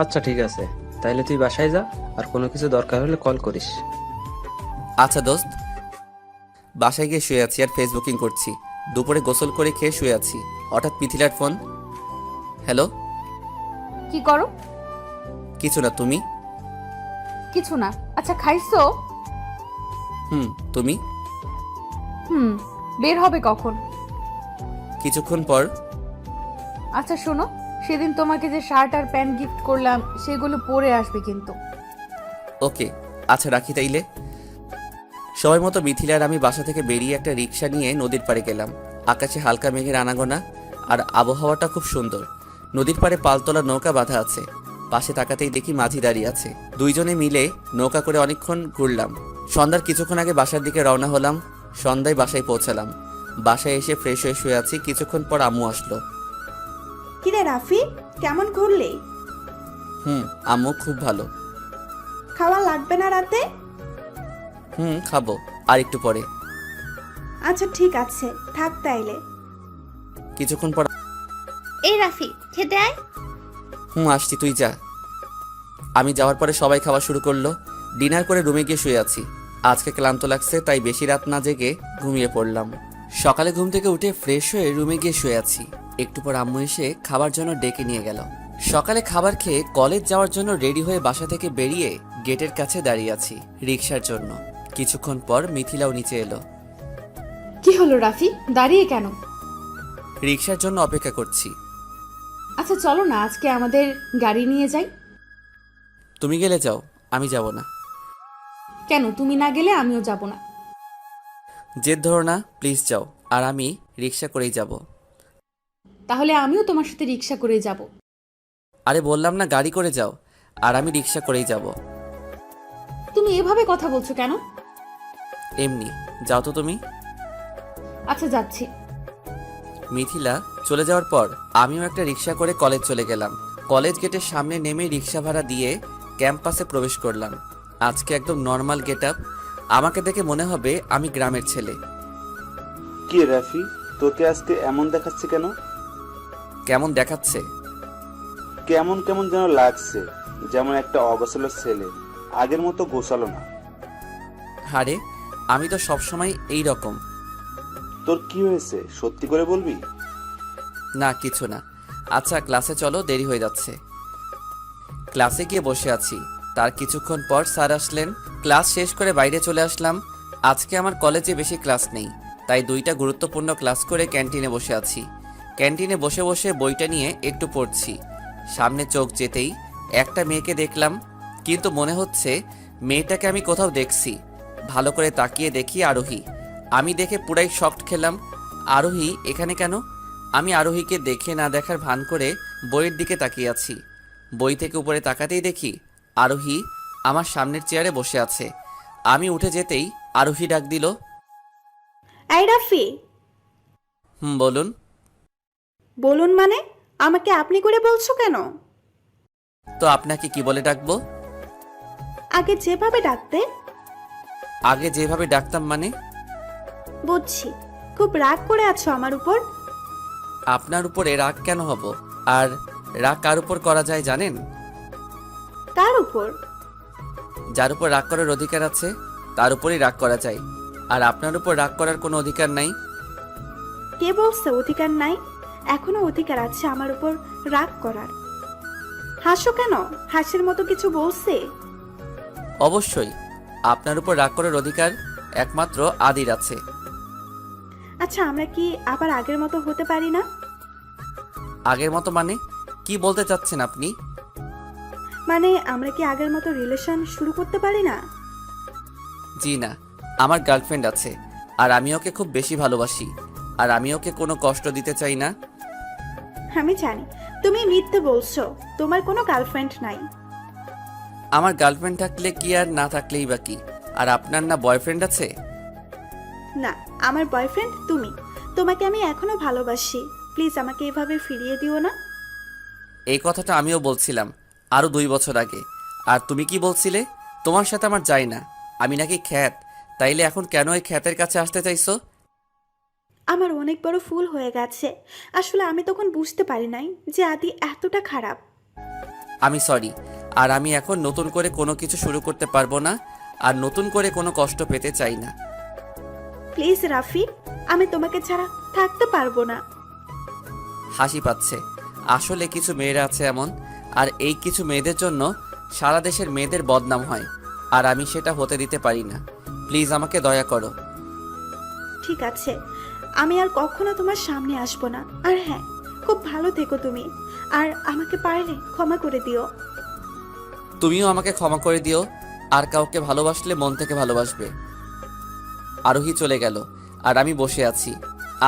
আচ্ছা ঠিক আছে, তাইলে তুই বাসায় যা, আর কোনো কিছু দরকার হলে কল করিস। আচ্ছা দোস্ত। বাসায় গিয়ে শুয়ে আছি আর ফেসবুকিং করছি। দুপুরে গোসল করে খেয়ে শুয়ে আছি, হঠাৎ মিথিলার ফোন। হ্যালো। কি করো? কিছু না, তুমি? কিছু না। আচ্ছা খাইছো? তুমি? বের হবে কখন? কিছুক্ষণ পর। আচ্ছা শোনো, সেদিন তোমাকে যে শার্ট আর প্যান্ট গিফট করলাম সেগুলো পরে আসবে কিন্তু। ওকে, আচ্ছা রাখি তাইলে। সময় মতো মিথিলা আর আমি বাসা থেকে বেরিয়ে একটা রিক্সা নিয়ে নদীর পাড়ে গেলাম। আকাশে হালকা মেঘের আনাগোনা, আর আবহাওয়াটা খুব সুন্দর। নদীর পাড়ে পালতোলা নৌকা বাঁধা আছে। পাশে তাকাতেই দেখি মাঝি দাঁড়িয়ে আছে। দুইজনে মিলে নৌকা করে অনেকক্ষণ ঘুরলাম। সন্ধ্যার কিছুক্ষণ আগে বাসার দিকে রওনা হলাম। সন্ধ্যায় বাসায় পৌঁছালাম। বাসায় এসে ফ্রেশ হয়ে শুয়ে আছি। কিছুক্ষণ পর আম্মু আসলো। কিরে রাফি, কেমন ঘুরলি? আম্মু খুব ভালো। খাওয়া লাগবে না রাতে? খাবো আর একটু পরে। আচ্ছা ঠিক আছে, থাক তাইলে। কিছুক্ষণ পর। এই রাফি, খেতে আয়। আসছি, তুই যা। আমি যাওয়ার পরে সবাই খাওয়া শুরু করলো। ডিনার করে রুমে গিয়ে শুয়ে আছি। আজকে ক্লান্ত লাগছে, তাই বেশি রাত না জেগে ঘুমিয়ে পড়লাম। সকালে ঘুম থেকে উঠে ফ্রেশ হয়ে রুমে গিয়ে শুয়ে আছি। একটু পর আম্মু এসে খাবার জন্য ডেকে নিয়ে গেল। সকালে খাবার খেয়ে কলেজ যাওয়ার জন্য রেডি হয়ে বাসা থেকে বেরিয়ে গেটের কাছে দাঁড়িয়ে আছি রিক্সার জন্য। কিছুক্ষণ পর মিথিলাও নিচে এলো। কি হলো রাফি, দাঁড়িয়ে কেন? রিক্সার জন্য অপেক্ষা করছি। আচ্ছা চলো না, আজকে আমাদের গাড়ি নিয়ে যাই। তুমি গেলে যাও, আমি যাব না। কেন? তুমি না গেলে আমিও যাব না। জেদ ধরো না, প্লিজ যাও। আর আমি রিক্সা করেই যাব। তাহলে আমিও তোমার সাথে রিক্সা করে যাব। আরে বললাম না গাড়ি করে যাও, আর আমি রিক্সা করেই যাব। তুমি এভাবে কথা বলছো কেন? এমনি, যাও তো তুমি। আচ্ছা যাচ্ছি। মিথিলা চলে যাওয়ার পর আমিও একটা রিক্সা করে কলেজ চলে গেলাম। কলেজ গেটের সামনে নেমে রিক্সা ভাড়া দিয়ে ক্যাম্পাসে প্রবেশ করলাম। আজকে একদম নর্মাল গেট আপ, আমাকে দেখে মনে হবে আমি গ্রামের ছেলে। কি রাফি, তোকে আজকে এমন দেখাচ্ছে কেন? কেমন দেখাচ্ছে? কেমন কেমন যেন লাগছে, যেমন একটা অগোছালো ছেলে, আগের মতো গোছালো না। আরে আমি তো সবসময় এই রকম। তোর কি হয়েছে, সত্যি করে বলবি? না কিছু না। আচ্ছা ক্লাসে চলো, দেরি হয়ে যাচ্ছে। ক্লাসে গিয়ে বসে আছি, তার কিছুক্ষণ পর স্যার আসলেন। ক্লাস শেষ করে বাইরে চলে আসলাম। আজকে আমার কলেজে বেশি ক্লাস নেই, তাই 2টা গুরুত্বপূর্ণ ক্লাস করে ক্যান্টিনে বসে আছি। ক্যান্টিনে বসে বসে বইটা নিয়ে একটু পড়ছি। সামনে চোখ যেতেই একটা মেয়েকে দেখলাম, কিন্তু মনে হচ্ছে মেয়েটাকে আমি কোথাও দেখছি। ভালো করে তাকিয়ে দেখি আরোহী। আমি দেখে পুরাই শকড খেলাম। আরোহী এখানে কেন? আমি আরোহীকে দেখে না দেখার ভান করে বইয়ের দিকে তাকিয়ে আছি। বই থেকে উপরে তাকাতেই দেখি আরোহী আমার সামনের চেয়ারে বসে আছে। আমি উঠে যেতেই আরোহী ডাক দিল, এই রাফি। বলুন। বলুন মানে? আমাকে আপনি করে বলছো কেন? তো আপনাকে কি বলে ডাকবো? আগে যেভাবে ডাকতে। আগে যেভাবে ডাকতাম মানে? বুঝছি, খুব রাগ করে আছো আমার উপর। আপনার উপরে রাগ কেন হব? আর রাগ কার উপর করা যায় জানেন? কার উপর? যার উপর রাগ করার অধিকার আছে তার উপরই রাগ করা যায়। আর আপনার উপর রাগ করার কোনো অধিকার নাই। কে বলছে অধিকার নাই? এখনো অধিকার আছে আমার উপর রাগ করার। হাসো কেন? হাসির মতো কিছু বলছে? অবশ্যই আপনার উপর রাগ করার অধিকার একমাত্র আদির আছে। আচ্ছা, আমরা কি আবার আগের মতো হতে পারি না? আগের মতো মানে কি বলতে চাচ্ছেন আপনি? মানে আমরা কি আগের মতো রিলেশন শুরু করতে পারি না? জি না, আমার গার্লফ্রেন্ড আছে, আর আমি ওকে খুব বেশি ভালোবাসি, আর আমি ওকে কোনো কষ্ট দিতে চাই না। আমি জানি তুমি মিথ্যে বলছো, তোমার কোনো গার্লফ্রেন্ড নাই। আমার গার্লফ্রেন্ড থাকলে কি আর না থাকলেই বা কি? আর আপনার না বয়ফ্রেন্ড আছে? না, আমার বয়ফ্রেন্ড তুমি। তোমাকে আমি এখনো ভালোবাসি, প্লিজ আমাকে এভাবে ফিরিয়ে দিও না। এই কথাটা আমিও বলছিলাম আরো 2 বছর আগে। আর তুমি কি বলছিলে? তোমার সাথে আমার যায় না, আমি নাকি খ্যাত। তাইলে এখন কেন এই খ্যাতের কাছে আসতে চাইছো? আমার অনেক বড় ভুল হয়ে গেছে। আসলে আমি তখন বুঝতে পারি নাই যে আদি এতটা খারাপ। আমি সরি। আর আমি এখন নতুন করে কোনো কিছু শুরু করতে পারবো না, আর নতুন করে কোনো কষ্ট পেতে চাই না। প্লিজ রাফি, আমি তোমাকে ছাড়া থাকতে পারবো না। হাসি পাচ্ছে। আসলে কিছু মেয়েরা আছে এমন, আর এই কিছু মেয়েদের জন্য সারা দেশের মেয়েদের বদনাম হয়, আর আমি সেটা হতে দিতে পারি না। প্লিজ আমাকে দয়া করো। ঠিক আছে, আমি আর কখনো তোমার সামনে আসবো না। আর হ্যাঁ, খুব ভালো থেকো তুমি। আর আমাকে পারলে ক্ষমা করে দিও। তুমিও আমাকে ক্ষমা করে দিও। আর কাউকে ভালোবাসলে মন থেকে ভালোবাসবে। আরোহী চলে গেল, আর আমি বসে আছি।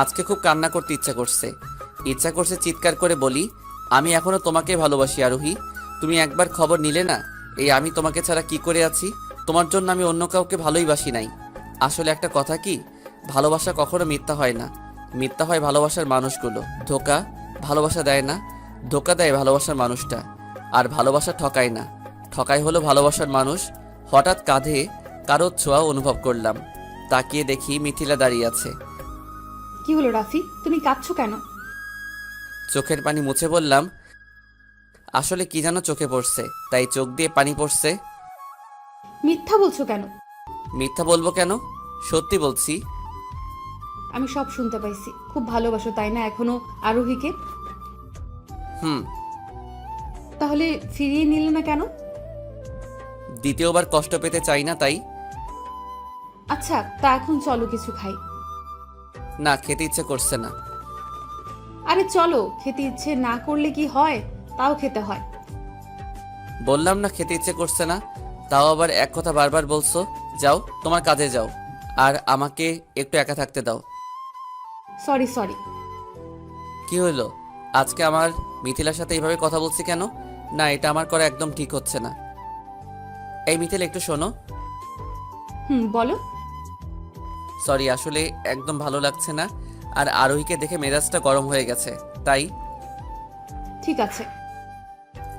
আজকে খুব কান্না করতে ইচ্ছা করছে চিৎকার করে বলি, আমি এখনো তোমাকে ভালোবাসি আরোহী। তুমি একবার খবর নিলে না এই আমি তোমাকে ছাড়া কি করে আছি? তোমার জন্য আমি অন্য কাউকে ভালোই বাসি নাই। আসলে একটা কথা কি, ভালোবাসা কখনো মিথ্যা হয় না। মিথ্যা হয় ভালোবাসার মানুষগুলো। ধোকা ভালোবাসা দেয় না, ধোকা দেয় ভালোবাসার মানুষটা। আর ভালোবাসা ঠকায় না, ঠকাই হলো ভালোবাসার মানুষ। হঠাৎ কাঁধে কারো ছোঁয়া অনুভব করলাম। তাকিয়ে দেখি মিথিলা দাঁড়িয়ে আছে। কি হলো রাফি, তুমি কাঁদছো কেন? চোখের পানি মুছে বললাম, আসলে কি যেন চোখে পড়ছে, তাই চোখ দিয়ে পানি পড়ছে। মিথ্যা বলছো কেন? মিথ্যা বলবো কেন? সত্যি বলছি। আমি সব শুনতে পাইছি। খুব ভালোবাসো তাই না এখনো আরোহীকে? হুম। তাহলে ফিরিয়ে নিলে না কেন? দ্বিতীয়বার কষ্ট পেতে চাই না তাই। আচ্ছা, তা এখন চলো কিছু খাই। না, খেতে ইচ্ছে করছে না। আরে চলো, খেতে ইচ্ছে না করলে কি হয়, তাও খেতে হয়। বললাম না খেতে ইচ্ছে করছে না, তাও আবার এক কথা বারবার বলছো। যাও তোমার কাজে যাও, আর আমাকে একটু একা থাকতে দাও। Sorry sorry. কি হলো? আজকে আমার মিথিলার সাথে এইভাবে কথা বলছি কেন? না, এটা আমার করা একদম ঠিক হচ্ছে না। এই মিথিল, একটু শোনো। বলো। সরি, আসলে একদম ভালো লাগছে না, আর আরোহীকে দেখে মেজাজটা গরম হয়ে গেছে, তাই। ঠিক আছে।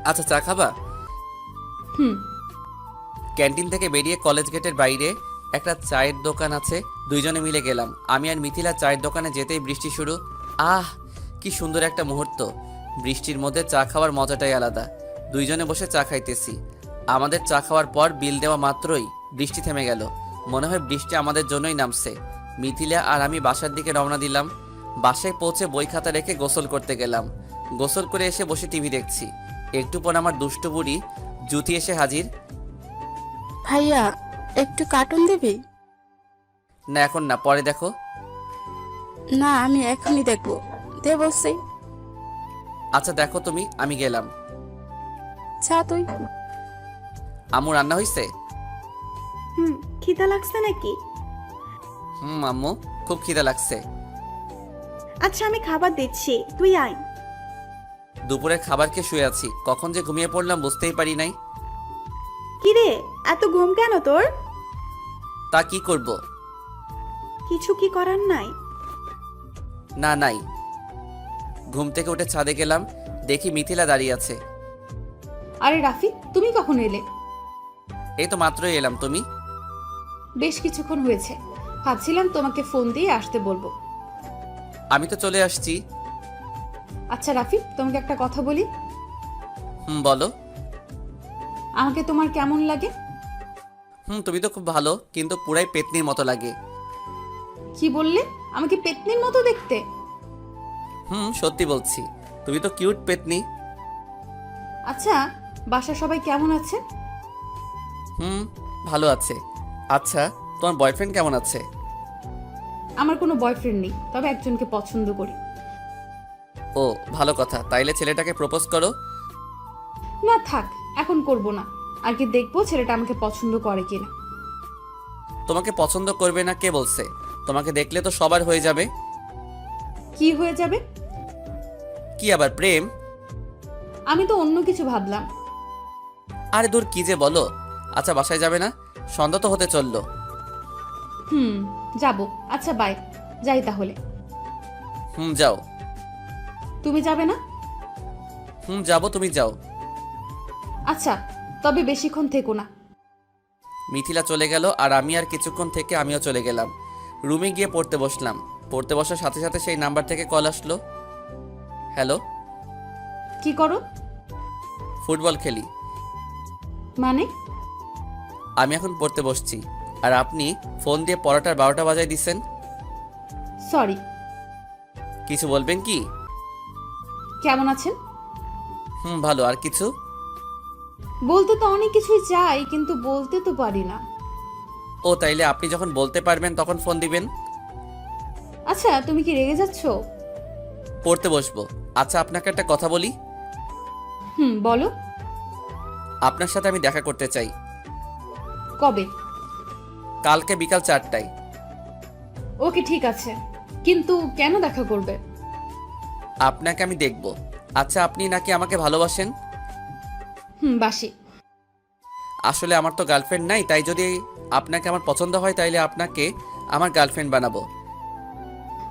আচ্ছা, চা খাবা? হুম। ক্যান্টিন থেকে বেরিয়ে কলেজ গেটের বাইরে একটা চায়ের দোকান আছে, দুইজনে মিলে গেলাম। আমি আর মিথিলা চায়ের দোকানে যেতেই বৃষ্টি শুরু। আহ, কি সুন্দর একটা মুহূর্ত। বৃষ্টির মধ্যে চা খাওয়ার মজাটাই আলাদা। দুইজনে বসে চা খাইতেছি। আমাদের চা খাওয়ার পর বিল দেওয়া মাত্রই বৃষ্টি থেমে গেল। মনে হয় বৃষ্টি আমাদের জন্যই নামছে। মিথিলা আর আমি বাসার দিকে রওনা দিলাম। বাসায় পৌঁছে বই খাতা রেখে গোসল করতে গেলাম। গোসল করে এসে বসে টিভি দেখছি। একটু পর আমার দুষ্টু বুড়ি জুতি এসে হাজির। ভাইয়া একটু কার্টুন দিবি? না, এখন না, পরে দেখো। না, আমি এখনই দেখবো, দে বলছি। আচ্ছা দেখো তুমি, আমি গেলাম। চা তুই। আম্মু রান্না হইছে? খিদা লাগছে নাকি? আম্মু, খুব খিদা লাগছে। আচ্ছা আমি খাবার দিচ্ছি, তুই আয়। দুপুরের খাবার খেয়ে শুয়ে আছি, কখন যে ঘুমিয়ে পড়লাম বুঝতেই পারি নাই। কিরে, এত ঘুম কেন তোর? তা কি করব? কিছু কি করার নাই? না, নাই। ঘুম থেকে উঠে ছাদে গেলাম, দেখি মিথিলা দাঁড়িয়ে আছে। আরে রাফি, তুমি কখন এলে? এই তো মাত্রই এলাম। তুমি? বেশ কিছুক্ষণ হয়েছে। ভাবছিলাম তোমাকে ফোন দিয়ে আসতে বলবো। আমি তো চলে আসছি। আচ্ছা রাফি, তোমাকে একটা কথা বলি। বলো। আমাকে তোমার কেমন লাগে? তুমি তো খুব ভালো, কিন্তু পুরাই পেতনির মতো লাগে। কি বললে? আমাকে পেতনির মতো দেখতে? সত্যি বলছি, তুমি তো কিউট পেতনি। আচ্ছা, বাসার সবাই কেমন আছে? ভালো আছে। আচ্ছা, তোমার বয়ফ্রেন্ড কেমন আছে? আমার কোনো বয়ফ্রেন্ড নেই, তবে একজনকে পছন্দ করি। ও, ভালো কথা। তাইলে ছেলেটাকে প্রপোজ করো। না থাক, এখন করব না। আর কি দেখবো ছেলেটা আমাকে পছন্দ করে কিনা। তোমাকে পছন্দ করবে না কে বলছে? তোমাকে দেখলে তো সবার হয়ে যাবে। কি হয়ে যাবে? কি আবার প্রেম? আমি তো অন্য কিছু ভাবলাম। আরে দূর, কি যে বলো। আচ্ছা, বাসায় যাবে না? সন্ধ্যা তো হতে চললো। যাব। আচ্ছা বাই, যাই তাহলে। যাও। তুমি যাবে না? যাবো, তুমি যাও। আচ্ছা, তবে বেশিক্ষণ থেকো না। মিথিলা চলে গেল, আর আমি আর কিছুক্ষণ থেকে আমিও চলে গেলাম। রুমে গিয়ে পড়তে বসলাম। পড়তে বসার সাথে সাথে সেই নাম্বার থেকে কল আসলো। হ্যালো। কি করো? ফুটবল খেলি। মানে? আমি এখন পড়তে বসছি, আর আপনি ফোন দিয়ে পড়াটার 12টা বাজায় দিচ্ছেন। সরি। কিছু বলবেন কি? কেমন আছেন? ভালো। আর কিছু? বলতে তো অনেক কিছুই চাই, কিন্তু বলতে তো পারি না। ও, তাইলে আপনি যখন বলতে পারবেন তখন ফোন দিবেন। আচ্ছা, তুমি কি রেগে যাচ্ছ? পড়তে বসবো। আচ্ছা, আপনাকে একটা কথা বলি। বলো। আপনার সাথে আমি দেখা করতে চাই। কবে? কালকে বিকাল 4টায়। ওকে, ঠিক আছে, কিন্তু কেন দেখা করবে? আপনাকে আমি দেখব। আচ্ছা, আপনি নাকি আমাকে ভালোবাসেন? বাসি। আসলে আমার তো গার্লফ্রেন্ড নাই, তাই যদি আপনাকে আমার পছন্দ হয় তাইলে আপনাকে আমার গার্লফ্রেন্ড বানাবো।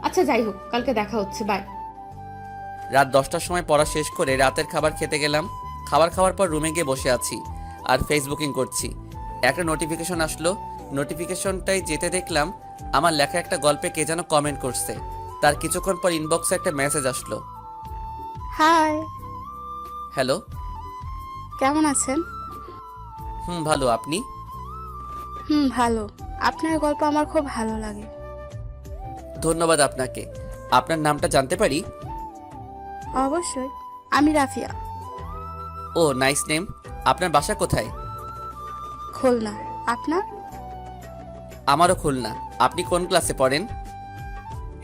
আচ্ছা যাই হোক, কালকে দেখা হচ্ছে, বাই। রাত 10টার সময় পড়া শেষ করে রাতের খাবার খেতে গেলাম। খাবার খাওয়ার পর রুমে গিয়ে বসে আছি আর ফেসবুকিং করছি। একটা নোটিফিকেশন আসলো। নোটিফিকেশনটাই যেতে দেখলাম আমার লেখা একটা গল্পে কে যেন কমেন্ট করছে। তার কিছুক্ষণ পর ইনবক্সে একটা মেসেজ আসলো। Hi, hello. কেমন আছেন? ভালো। আপনি? ভালো। আপনার গল্প আমার খুব ভালো লাগে। ধন্যবাদ আপনাকে। আপনার নামটা জানতে পারি? অবশ্যই, আমি রাফিয়া। ও, নাইস নেম। আপনার বাসা কোথায়? খুলনা। আপনার? আমারও খুলনা। আপনি কোন ক্লাসে পড়েন?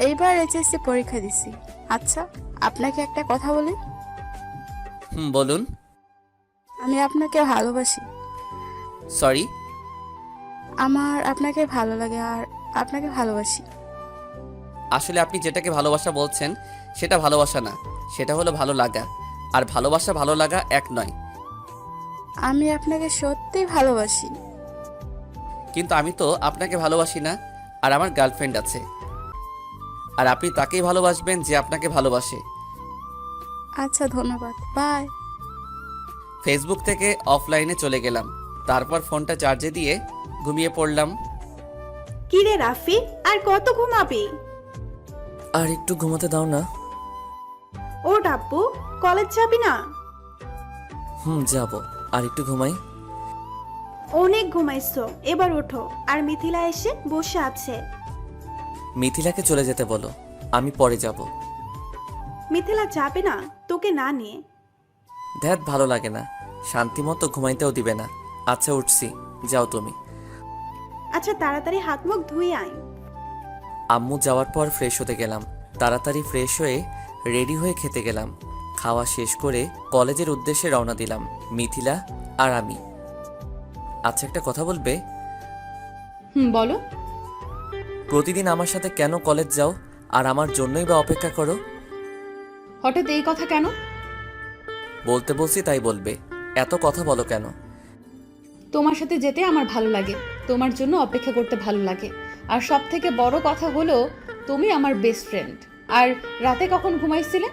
এইবার এইচএসসি পরীক্ষা দিছি। আচ্ছা, আপনাকে একটা কথা বলি। বলুন। আমি আপনাকে ভালোবাসি। সরি। আমার আপনাকে ভালো লাগে আর আপনাকে ভালোবাসি। আসলে আপনি যেটাকে ভালোবাসা বলছেন সেটা ভালোবাসা না, সেটা হলো ভালো লাগা। আর ভালোবাসা ভালো লাগা এক নয়। আমি আপনাকে সত্যিই ভালোবাসি। কিন্তু আমি তো আপনাকে ভালোবাসি না, আর আমার গার্লফ্রেন্ড আছে। আর আপনি তাকেই ভালোবাসবেন যে আপনাকে ভালোবাসে। আচ্ছা, ধন্যবাদ, বাই। ফেসবুক থেকে অফলাইনে চলে গেলাম, তারপর ফোনটা চার্জে দিয়ে ঘুমিয়ে পড়লাম। কি রে রাফি, আর কত ঘুমাবি? আর একটু ঘুমাতে দাও না। ও ডাব্বু, কলেজ যাবি না? যাব, আর একটু ঘুমাই। অনেক ঘুমাইছো, এবার ওঠো। আর মিথিলা এসে বসে আছে। মিথিলাকে চলে যেতে বলো, আমি পরে যাব। মিথিলা যাবে না তোকে না নিয়ে। ধ্যাত, ভালো লাগে না, শান্তি মতো ঘুমাইতেও দিবে না। আচ্ছা উঠছি, যাও তুমি। আচ্ছা তাড়াতাড়ি হাত মুখ ধুয়ে আয়। আম্মু যাওয়ার পর ফ্রেশ হতে গেলাম। তাড়াতাড়ি ফ্রেশ হয়ে রেডি হয়ে খেতে গেলাম। খাওয়া শেষ করে কলেজের উদ্দেশ্যে রওনা দিলাম, মিথিলা আর আমি। আচ্ছা, একটা কথা বলবে? বলো। প্রতিদিন আমার সাথে কেন কলেজ যাও, আর আমার জন্যই বা অপেক্ষা করো? হঠাৎ এই কথা কেন? বলতে বলছি তাই বলবে, এত কথা বলো কেন? তোমার সাথে যেতে আমার ভালো লাগে, তোমার জন্য অপেক্ষা করতে ভালো লাগে। আর সব থেকে বড় কথা হলো তুমি আমার বেস্ট ফ্রেন্ড। আর রাতে কখন ঘুমাইছিলে?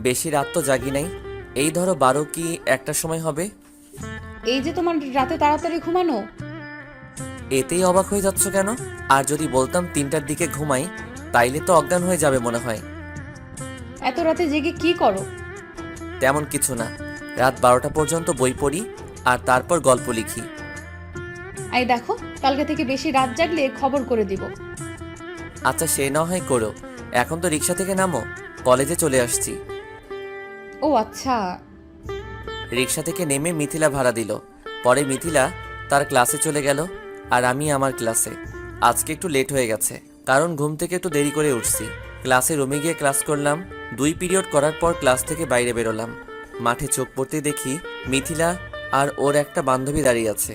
বেশি রাত তো জাগি নাই, এই ধরো 12 কি 1টার সময় হবে। এই যে তোমার রাতে তাড়াতাড়ি ঘুমানো। এতেই অবাক হয়ে যাচ্ছ কেন? আর যদি বলতাম 3টার দিকে ঘুমাই, তাইলে তো অজ্ঞান হয়ে যাবে মনে হয়। এত রাতে জেগে কি করো? তেমন কিছু না, রাত 12টা পর্যন্ত বই পড়ি আর তারপর গল্প লিখি। এই দেখো, কালকে থেকে বেশি রাত জাগলে খবর করে দিব। আচ্ছা সে না হয় করো, এখন তো রিক্সা থেকে নামো, কলেজে চলে আসছি। ও আচ্ছা। রিক্সা থেকে নেমে মিথিলা ভাড়া দিল। পরে মিথিলা তার ক্লাসে চলে গেল, আর আমি আমার ক্লাসে। আজকে একটু লেট হয়ে গেছে, কারণ ঘুম থেকে একটু দেরি করে উঠছি। ক্লাসে রুমে গিয়ে ক্লাস করলাম। 2 পিরিয়ড করার পর ক্লাস থেকে বাইরে বেরোলাম। মাঠে চোখ পড়তে দেখি মিথিলা আর ওর একটা বান্ধবী দাঁড়িয়ে আছে।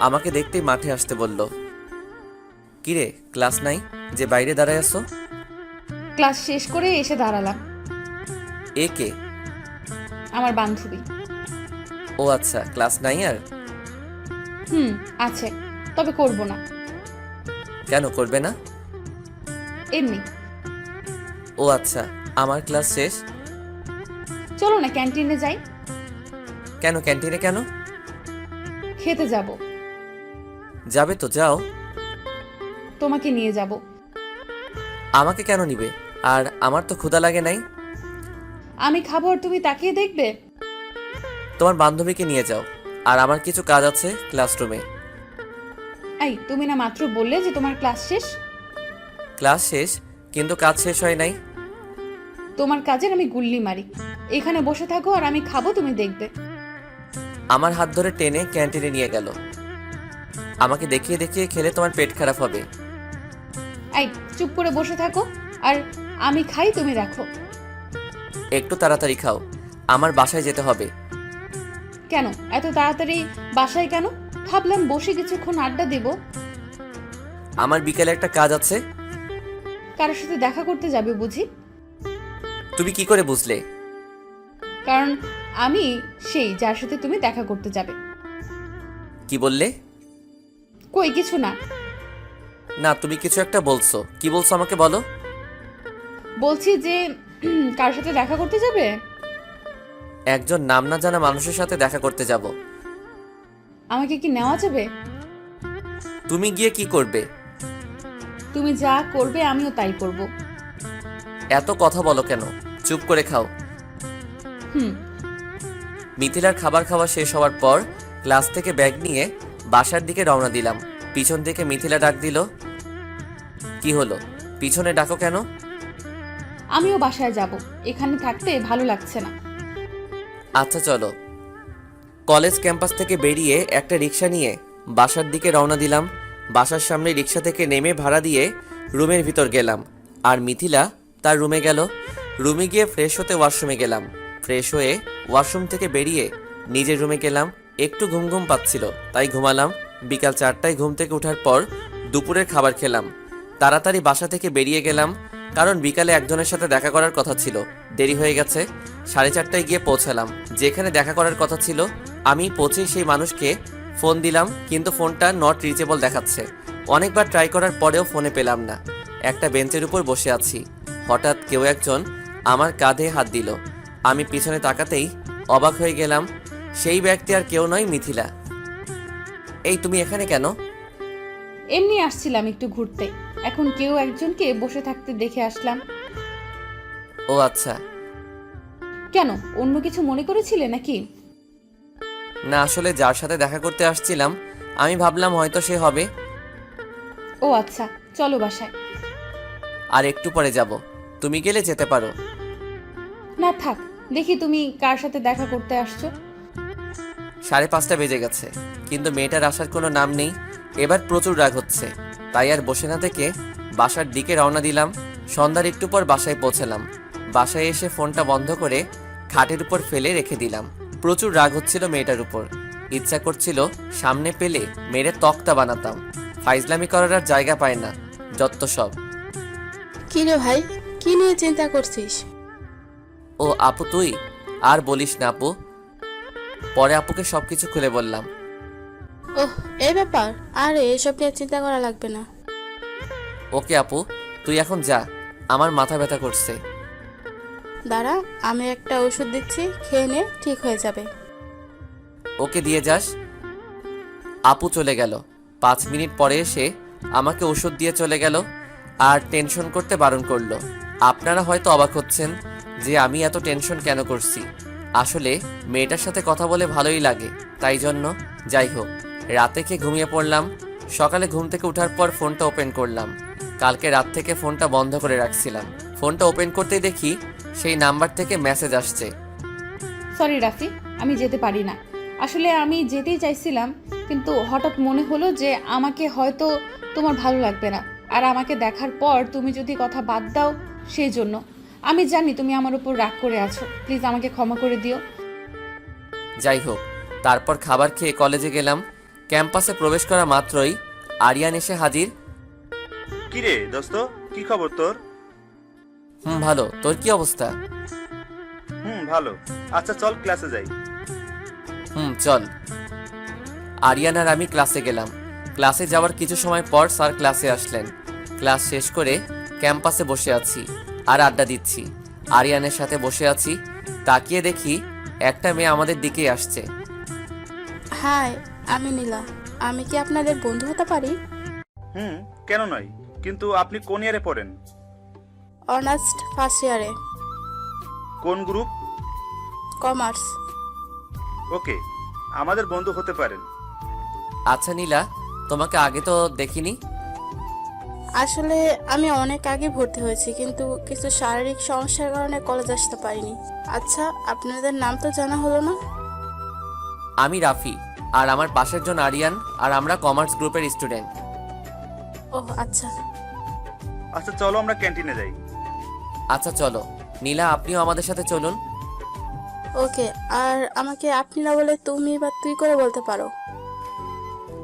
আমাকে দেখতেই মাঠে আসতে বলল। কিরে, ক্লাস নাই যে বাইরে দাঁড়ায় আছো? ক্লাস শেষ করে এসে দাঁড়ালাম। এ কে? আমার বান্ধবী। ও আচ্ছা, ক্লাস নাই আর? আছে, তবে করব না। কেন করবে না? এমনি। ও আচ্ছা, আমার ক্লাস শেষ। চলো না ক্যান্টিনে যাই। কেন ক্যান্টিনে কেন? খেতে যাব। যাবে তো যাও। তোমাকে নিয়ে যাব। আমাকে কেন নিবে? আর আমার তো ক্ষুধা লাগে নাই। আমি খাবো আর তুমি তাকিয়ে দেখবে? তোমার বান্ধবীকে নিয়ে যাও, আর আমার কিছু কাজ আছে ক্লাসরুমে। এই, তুমি না মাত্র বললে যে তোমার ক্লাস শেষ? ক্লাস শেষ, কিন্তু কাজ শেষ হয় নাই। তোমার কাজের আমি গুল্লি মারি। এখানে বসে থাকো আর আমি খাবো, তুমি দেখবে। আমার হাত ধরে টেনে ক্যান্টিনে নিয়ে গেল। আমাকে দেখিয়ে দেখিয়ে খেলে তোমার পেট খারাপ হবে। এই, চুপ করে বসে থাকো আর আমি খাই, তুমি রাখো। একটু তাড়াতাড়ি খাও, আমার বাসায় যেতে হবে। কেন এত তাড়াতাড়ি বাসায় কেন? ভাবলাম বসে কিছুক্ষণ আড্ডা দেব। আমার বিকেলে একটা কাজ আছে। কারোর সাথে দেখা করতে যাবে বুঝি? তুমি কি করে বুঝলে? কারণ আমি সেই যার সাথে তুমি দেখা করতে যাবে। কি বললে? কই কিছু না। না, তুমি কিছু একটা বলছো, কি বলছো আমাকে বলো। বলছি যে কার সাথে দেখা করতে যাবে? একজন নাম না জানা মানুষের সাথে দেখা করতে যাব। আমাকে কি নেওয়া যাবে? তুমি গিয়ে কি করবে? তুমি যা করবে আমিও তাই করব। এত কথা বলো কেন? চুপ করে খাও। মিথিলার খাবার খাওয়া শেষ হওয়ার পর ক্লাস থেকে ব্যাগ নিয়ে বাসার দিকে রওনা দিলাম। পিছন থেকে মিথিলা ডাক দিল। কি হলো, পিছনে ডাকো কেন? আমিও বাসায় যাব, এখানে থাকতে ভালো লাগছে না। আচ্ছা চলো। কলেজ ক্যাম্পাস থেকে বেরিয়ে একটা রিক্সা নিয়ে বাসার দিকে রওনা দিলাম। বাসার সামনে রিক্সা থেকে নেমে ভাড়া দিয়ে রুমের ভিতর গেলাম, আর মিথিলা তার রুমে গেল। রুমে গিয়ে ফ্রেশ হতে ওয়াশরুমে গেলাম। ফ্রেশ হয়ে ওয়াশরুম থেকে বেরিয়ে নিজের রুমে গেলাম। একটু ঘুম ঘুম পাচ্ছিল, তাই ঘুমালাম। বিকাল 4টায় ঘুম থেকে ওঠার পর দুপুরের খাবার খেলাম। তাড়াতাড়ি বাসা থেকে বেরিয়ে গেলাম, কারণ বিকালে একজনের সাথে দেখা করার কথা ছিল। দেরি হয়ে গেছে। 4:30টায় গিয়ে পৌঁছালাম যেখানে দেখা করার কথা ছিল। আমি পৌঁছে সেই মানুষকে ফোন দিলাম, কিন্তু ফোনটা নট রিচেবল দেখাচ্ছে। অনেকবার ট্রাই করার পরেও ফোনে পেলাম না। একটা বেঞ্চের উপর বসে আছি, হঠাৎ কেউ একজন আমার কাঁধে হাত দিল। আমি পিছনে তাকাতেই অবাক হয়ে গেলাম। সেই ব্যক্তি আর কেউ নয়, মিথিলা। এই তুমি এখানে কেন? এমনি আসছিলাম একটু ঘুরতে, এখন কেউ একজনকে বসে থাকতে দেখে আসলাম। ও আচ্ছা। কেন, অন্য কিছু মনে করেছিলে নাকি? না, আসলে যার সাথে দেখা করতে আসছিলাম আমি ভাবলাম হয়তো সে হবে। ও আচ্ছা, চলো বাসায়। আর একটু পরে যাব, তুমি গেলে যেতে পারো। না থাক, দেখি তুমি কার সাথে দেখা করতে আসছো। 5:30 বেজে গেছে, কিন্তু মেয়েটার আসার কোনো নাম নেই। এবার প্রচুর রাগ হচ্ছে, তাই আর বসে না থেকে বাসার দিকে রওনা দিলাম। সন্ধ্যার একটু পর বাসায় পৌঁছালাম। বাসায় এসে ফোনটা বন্ধ করে খাটের উপর ফেলে রেখে দিলাম। প্রচুর রাগ হচ্ছিল মেয়েটার উপর। ইচ্ছা করছিল সামনে পেলে মেরে তক্তা বানাতাম। ফাইজলামি করার আর জায়গা পায় না, যত সব। কি রে ভাই, কি নিয়ে চিন্তা করছিস? ও আপু তুই? আর বলিস না আপু। পরে আপুকে সবকিছু খুলে বললাম। ওহ, এই ব্যাপার? আরে এসব নিয়ে চিন্তা করা লাগবে না। ওকে আপু, তুই এখন যা, আমার মাথা ব্যথা করছে। দাঁড়া, আমি একটা ওষুধ দিচ্ছি, খেয়ে নে, ঠিক হয়ে যাবে। ওকে দিয়ে যাস। আপু চলে গেল। 5 মিনিট পরে এসে আমাকে ওষুধ দিয়ে চলে গেল আর টেনশন করতে বারণ করলো। আপনারা হয়তো অবাক হচ্ছেন যে আমি এত টেনশন কেন করছি। আসলে মেয়েটার সাথে কথা বলে ভালোই লাগে, তাই জন্য। যাই হোক, রাতে খেয়ে ঘুমিয়ে পড়লাম। সকালে ঘুম থেকে ওঠার পর ফোনটা ওপেন করলাম। কালকে রাত থেকে ফোনটা বন্ধ করে রাখছিলাম। ফোনটা ওপেন করতেই দেখি সেই নাম্বার থেকে মেসেজ আসছে। সরি রাফি, আমি যেতে পারি না। আসলে আমি যেতেই চাইছিলাম, কিন্তু হঠাৎ মনে হলো যে আমাকে হয়তো তোমার ভালো লাগবে না, আর আমাকে দেখার পর তুমি যদি কথা বাদ দাও, সেই জন্য। আমি জানি তুমি আমার উপর রাগ করে আছো, প্লিজ আমাকে ক্ষমা করে দিও। যাই হোক, তারপর খাবার খেয়ে কলেজে গেলাম। ক্যাম্পাসে প্রবেশ করা মাত্রই আরিয়ান এসে হাজির। কি রে দোস্ত, কি খবর তোর? ভালো, তোর কি অবস্থা? ভালো। আচ্ছা চল ক্লাসে যাই। চল। আরিয়ান আর আমি ক্লাসে গেলাম। ক্লাসে যাওয়ার কিছু সময় পর স্যার ক্লাসে আসলেন। ক্লাস শেষ করে ক্যাম্পাসে বসে আছি আর আড্ডা দিচ্ছি। আরিয়ানের সাথে বসে আছি, তাকিয়ে দেখি একটা মেয়ে আমাদের দিকেই আসছে। হাই, আমি নীলা। আমি কি আপনাদের বন্ধু হতে পারি? কেন নয়, কিন্তু আপনি কোন ইয়ারে পড়েন? অনার্স ফার্স্ট ইয়ারে, কোন গ্রুপ? কমার্স। ওকে, আমাদের বন্ধু হতে পারেন। আচ্ছা নীলা, তোমাকে আগে তো দেখিনি। আসলে আমি অনেক আগে ভর্তি হয়েছি, কিন্তু কিছু শারীরিক সমস্যার কারণে কলেজ আসতে পারিনি। আচ্ছা, আপনাদের নাম তো জানা হলো না। আমি রাফি, আর আমার পাশের জন আরিয়ান, আর আমরা কমার্স গ্রুপের স্টুডেন্ট। ওহ আচ্ছা। আচ্ছা চলো আমরা ক্যান্টিনে যাই। আচ্ছা চলো। নীলা, আপনিও আমাদের সাথে চলুন। ওকে, আর আমাকে আপনি না বলে তুমি বা তুই করে বলতে পারো।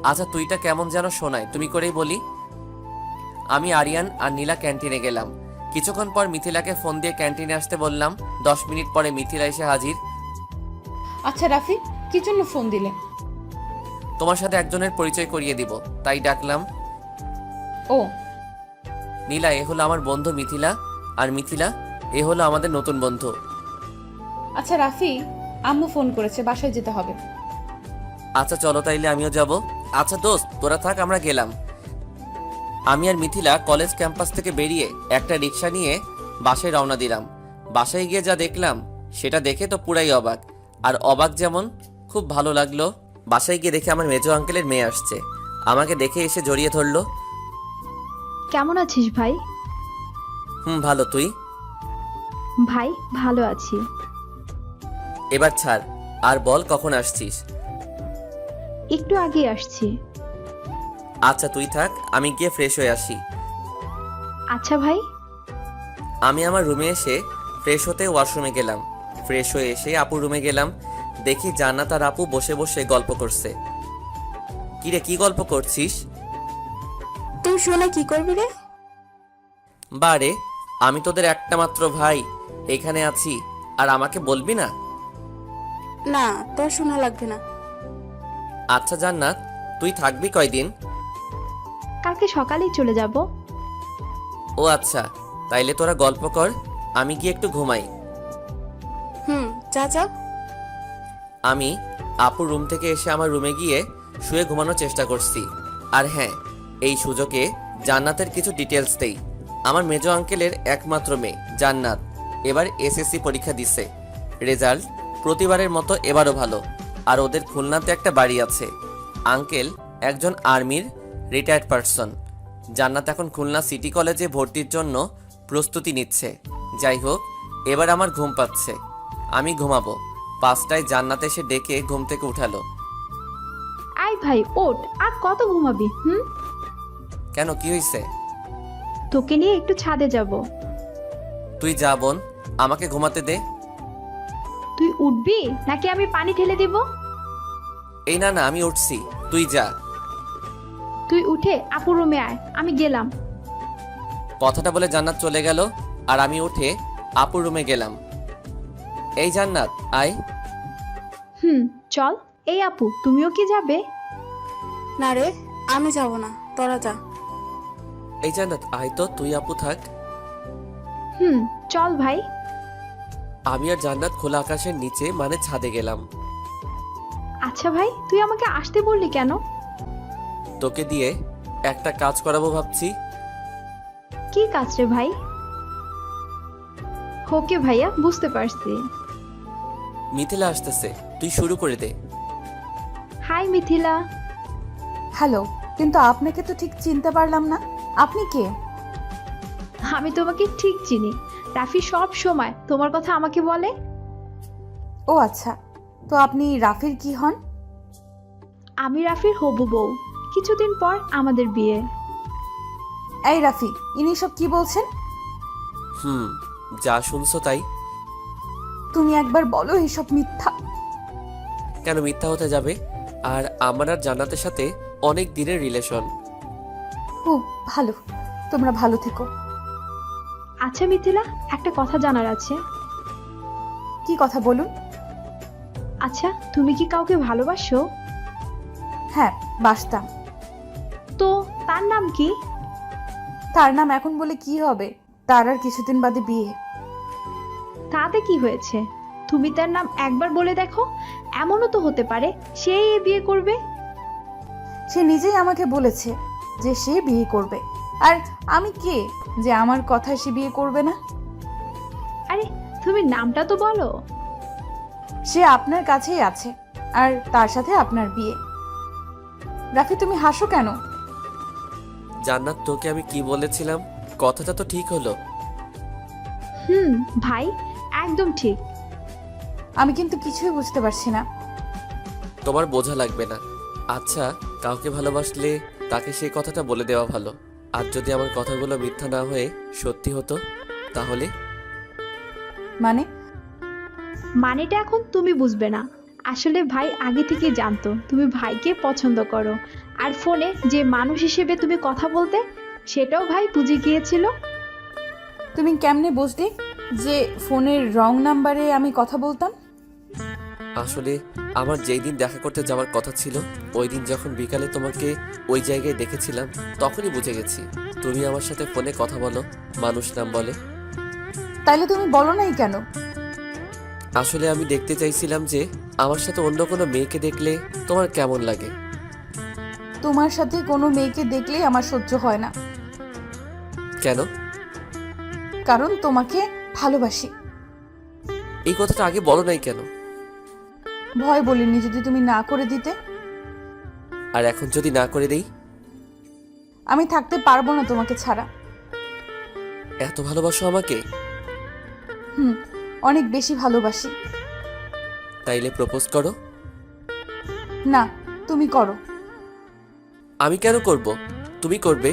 আচ্ছা, তুইটা কেমন যেন শোনায়, তুমি করেই বলি। আমি আরিয়ান আর নীলা ক্যান্টিনে গেলাম। কিছুক্ষণ পর মিথিলাকে ফোন দিয়ে ক্যান্টিনে আসতে বললাম। 10 মিনিট পরে মিথিলা এসে হাজির। আচ্ছা রাফি, কি জন্য ফোন দিলে? তোমার সাথে একজনের পরিচয় করিয়ে দিব, তাই ডাকলাম। ও নীলা, এ হলো আমার বন্ধু মিথিলা, আর মিথিলা, এ হলো আমাদের নতুন বন্ধু। আচ্ছা রাফি, আম্মু ফোন করেছে, বাসায় যেতে হবে। আচ্ছা চলো তাইলে, আমিও যাব। আচ্ছা দোস্ত, তোরা থাক, আমরা গেলাম। আমি আর মিথিলা কলেজ ক্যাম্পাস থেকে বেরিয়ে একটা রিক্সা নিয়ে বাসায় রওনা দিলাম। বাসায় গিয়ে যা দেখলাম সেটা দেখে তো পুরাই অবাক। আর অবাক যেমন খুব ভালো লাগলো। বাসায় গিয়ে দেখে আমার মেজো আঙ্কেলের মেয়ে আসছে। আমাকে দেখে এসে জড়িয়ে ধরলো। কেমন আছিস ভাই? ভালো, তুই? ভাই ভালো আছি। এবার ছাড়, আর বল কখন আসছিস? একটু আগে আসছি। আচ্ছা তুই থাক, আমি গিয়ে ফ্রেশ হয়ে আসি। আচ্ছা ভাই। আমি আমার রুমে এসে ফ্রেশ হতে ওয়াশরুমে গেলাম। ফ্রেশ হয়ে এসে আপুর রুমে গেলাম। দেখি জান্নাত আর আপু বসে বসে গল্প করছে। কিরে, কি গল্প করছিস? তুই শুনে কি করবি রে? বারে, আমি তোদের একটা মাত্র ভাই, এখানে আছি আর আমাকে বলবি না? না, তোর শোনা লাগবে না। আচ্ছা জান্নাত, তুই থাকবি কয়দিন? কালকে সকালেই চলে যাব। ও আচ্ছা, তাইলে তোরা গল্প কর, আমি গিয়ে একটু ঘুমাই। যা যা। আমি আপুর রুম থেকে এসে আমার রুমে গিয়ে শুয়ে ঘুমানোর চেষ্টা করছি। আর হ্যাঁ, এই সুযোগে জান্নাতের কিছু ডিটেলস দেই। আমার মেজো আঙ্কেলের একমাত্র মেয়ে জান্নাত এবার এসএসসি পরীক্ষা দিছে। রেজাল্ট প্রতিবারের মতো এবারও ভালো। আর ওদের খুলনাতে একটা বাড়ি আছে। আঙ্কেল একজন আর্মির রিটায়ার্ড পারসন। জান্নাত এখন খুলনা সিটি কলেজে ভর্তির জন্য প্রস্তুতি নিচ্ছে। যাই হোক, এবার আমার ঘুম পাচ্ছে, আমি ঘুমাবো। 5টায় জান্নাত এসে ডেকে ঘুম থেকে উঠালো। আয় ভাই ওঠ, আর কত ঘুমাবি? কেন, কি হয়েছে? তোকে নিয়ে একটু ছাদে যাব। তুই যা বোন, আমাকে ঘুমাতে দে। তুই উঠবি নাকি আমি পানি ঢেলে দিব? এই না না, আমি উঠছি, তুই যা। তুই উঠে আপুর রুমে আয়, আমি গেলাম। কথাটা বলে জান্নাত চলে গেল আর আমি উঠে আপুর রুমে গেলাম। এই জান্নাত, আয়। চল। এই আপু, তুমিও কি যাবে? না রে, আমি যাব না, তোরা যা। এই জান্নাত, আয় তো, তুই আপু থাক। চল ভাই। আমি আর জান্নাত খোলা আকাশের নিচে মানে ছাদে গেলাম। আচ্ছা ভাই, তুই আমাকে আসতে বললি কেন? তোকে দিয়ে একটা কাজ করাবো ভাবছি। কি কাজ রে ভাই? ওকে ভাইয়া, বুঝতে পারছি। মিথিলা আসতেছে, তুই শুরু করে দে। হাই মিথিলা। হ্যালো, কিন্তু আপনাকে তো ঠিক চিনতে পারলাম না। আপনি কে? আমি তোমাকে ঠিক চিনি। রাফি সব সময় তোমার কথা আমাকে বলে। ও আচ্ছা, তো আপনি রাফির কি হন? আমি রাফির হবু বউ। কিছুদিন পর আমাদের বিয়ে। এই রাফি, ইনি সব কি বলছেন? যা শুনছো তাই। তুমি একবার বলো এইসব মিথ্যা। কেন মিথ্যা হতে যাবে? আর আমার আর জান্নাতের সাথে অনেক দিনের রিলেশন। ও ভালো, তোমরা ভালো থেকো। আচ্ছা মিথিলা, একটা কথা জানার আছে। কি কথা বলুন? আচ্ছা, তুমি কি কাউকে ভালোবাসো? হ্যাঁ, বাসতাম। তো তার নাম কি? তার নাম এখন বলে কি হবে? তার আর কিছুদিন বাদে বিয়ে। তাতে কি হয়েছে? তুমি তার নাম একবার বলে দেখো, এমনও তো হতে পারে সে বিয়ে করবে। সে নিজেই আমাকে বলেছে যে সে বিয়ে করবে। আর আমি কে যে আমার কথায় সে বিয়ে করবে না? আরে তুমি নামটা তো বলো। সে আপনার কাছেই আছে আর তার সাথে আপনার বিয়ে। রাফি, তুমি হাসো কেন? জান্নাত, তোকে আমি কি বলেছিলাম? কথাটা তো ঠিক হলো। ভাই, একদম ঠিক। আমি কিন্তু কিছুই বুঝতে পারছি না। তোমার বোঝা লাগবে না। আচ্ছা, কাউকে ভালোবাসলে তাকে সেই কথাটা বলে দেওয়া ভালো। আর যদি আমার কথাগুলো মিথ্যা না হয়ে সত্যি হতো তাহলে? মানেটা এখন তুমি বুঝবে না। আসলে ভাই আগে থেকে জানতো তুমি ভাইকে পছন্দ করো। আর ফোনে যে মানুষ হিসেবে তুমি কথা বলতে, সেটাও ভাই বুঝে গিয়েছিল। তুমি কেমনে বুঝলে যে ফোনের রং নাম্বারে আমি কথা বলতাম? আসলে আমার যেই দিন দেখা করতে যাওয়ার কথা ছিল, ওই দিন যখন বিকালে তোমাকে ওই জায়গায় দেখেছিলাম, তখনই বুঝে গেছি তুমি আমার সাথে ফোনে কথা বলো, মানুষ নাম বলে। তাইলে তুমি বলো নাই কেন? আসলে আমি দেখতে চাইছিলাম যে আমার সাথে অন্য কোনো মেয়েকে দেখলে তোমার কেমন লাগে। তোমার সাথে কোনো মেয়েকে দেখলেই আমার সহ্য হয় না। কেন? কারণ তোমাকে ভালোবাসি। এই কথাটা আগে বলো নাই কেন? ভয় বলিনি যদি তুমি না করে দিতে। আর এখন যদি না করে দেই? আমি থাকতে পারবো না তোমাকে ছাড়া। এত ভালোবাসো আমাকে? অনেক বেশি ভালোবাসি। তাইলে প্রপোজ করো। না, তুমি করো। আমি কেন করব? তুমি করবে।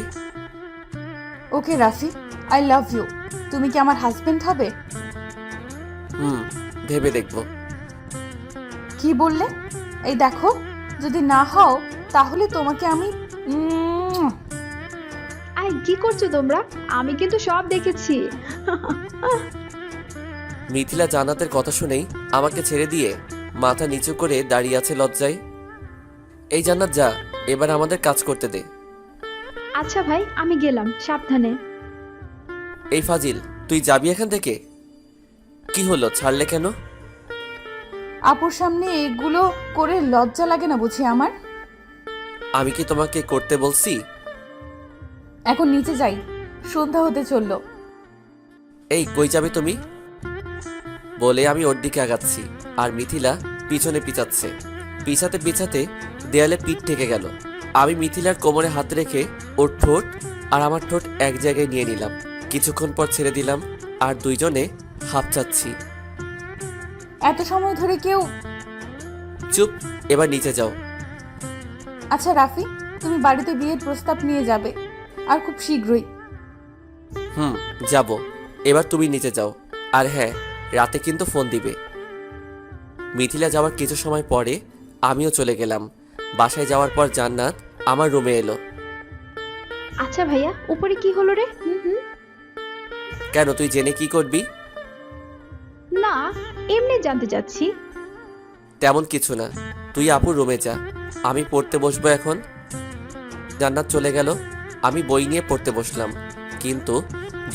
ওকে রাফি, আই লাভ ইউ। তুমি কি আমার হাজবেন্ড হবে? ভেবে দেখবো। কি বললে? এই দেখো, যদি না হও তাহলে তোমাকে আমি আই কি করছো তোমরা? আমি কিন্তু সব দেখেছি। মিথিলা জান্নাতের কথা শুনেই আমাকে ছেড়ে দিয়ে মাথা নিচু করে দাঁড়িয়ে আছে লজ্জায়। এই জান্নাত যা, এবার আমাদের কাজ করতে দে। আচ্ছা ভাই, আমি গেলাম, সাবধানে। এই ফাজিল, তুই যাবি এখান থেকে? কি হলো, ছাড়লে কেন? আপুর সামনে এগুলো করে লজ্জা লাগে না বুঝি আমার? আমি কি তোমাকে করতে বলছি? এখন নিচে যাই, সন্ধ্যা হতে চললো। এই কই যাবে তুমি? বলে আমি ওর দিকে আগাচ্ছি আর মিথিলা পিছনে পিছাচ্ছে। পিছাতে পিছাতে দেয়ালে পিঠ ঠেকে গেল। আমি মিথিলার কোমরে হাত রেখে ওর ঠোঁট আর আমার ঠোঁট এক জায়গায় নিয়ে নিলাম। কিছুক্ষণ পর ছেড়ে দিলাম আর দুইজনে হাঁপচাচ্ছি। এত সময় ধরে কেউ... চুপ, এবার নিচে যাও। আচ্ছা রাফি, তুমি বাড়িতে বিয়ের প্রস্তাব নিয়ে যাবে আর খুব শীঘ্রই। যাব। এবার তুমি নিচে যাও। আর হ্যাঁ, রাতে কিন্তু ফোন দিবে। মিথিলা যাওয়ার কিছু সময় পরে আমিও চলে গেলাম। বাসায় যাওয়ার পর জান্নাত আমার রুমে এলো। আচ্ছা ভাইয়া, উপরে কি হলো রে? কেন, তুই জেনে কি করবি? না, এমনি জানতে চাচ্ছি। তেমন কিছু না, তুই আপুর রুমে যা, আমি পড়তে বসবো এখন। জান্নাত চলে গেল। আমি বই নিয়ে পড়তে বসলাম, কিন্তু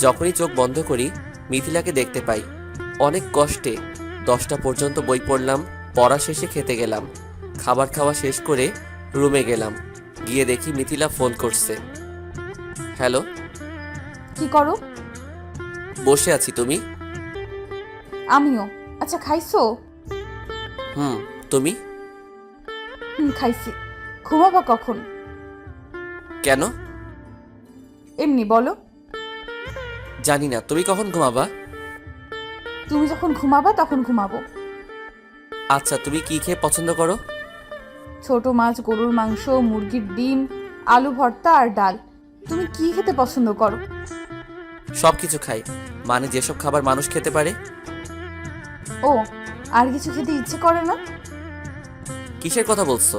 যখনই চোখ বন্ধ করি মিথিলাকে দেখতে পাই। অনেক কষ্টে 10টা পর্যন্ত বই পড়লাম। পড়া শেষে খেতে গেলাম। খাবার খাওয়া শেষ করে রুমে গেলাম। গিয়ে দেখি মিথিলা ফোন করছে। হ্যালো। কি করো? বসে আছি, তুমি? আমিও। আচ্ছা খাইছো? তুমি? খাইছি। ঘুমাবা কখন? কেন? এমনি বলো। জানি না, তুমি কখন ঘুমাবা? তুমি যখন ঘুমাবা তখন ঘুমাবো। আচ্ছা, তুমি কি খেয়ে পছন্দ করো? ছোট মাছ, গরুর মাংস, মুরগির ডিম, আলু ভর্তা আর ডাল। তুমি কি খেতে পছন্দ করো? সব কিছু খাই, মানে যেসব খাবার মানুষ খেতে পারে। ও, আর কিছু খেতে ইচ্ছে করে না? কিসের কথা বলছো?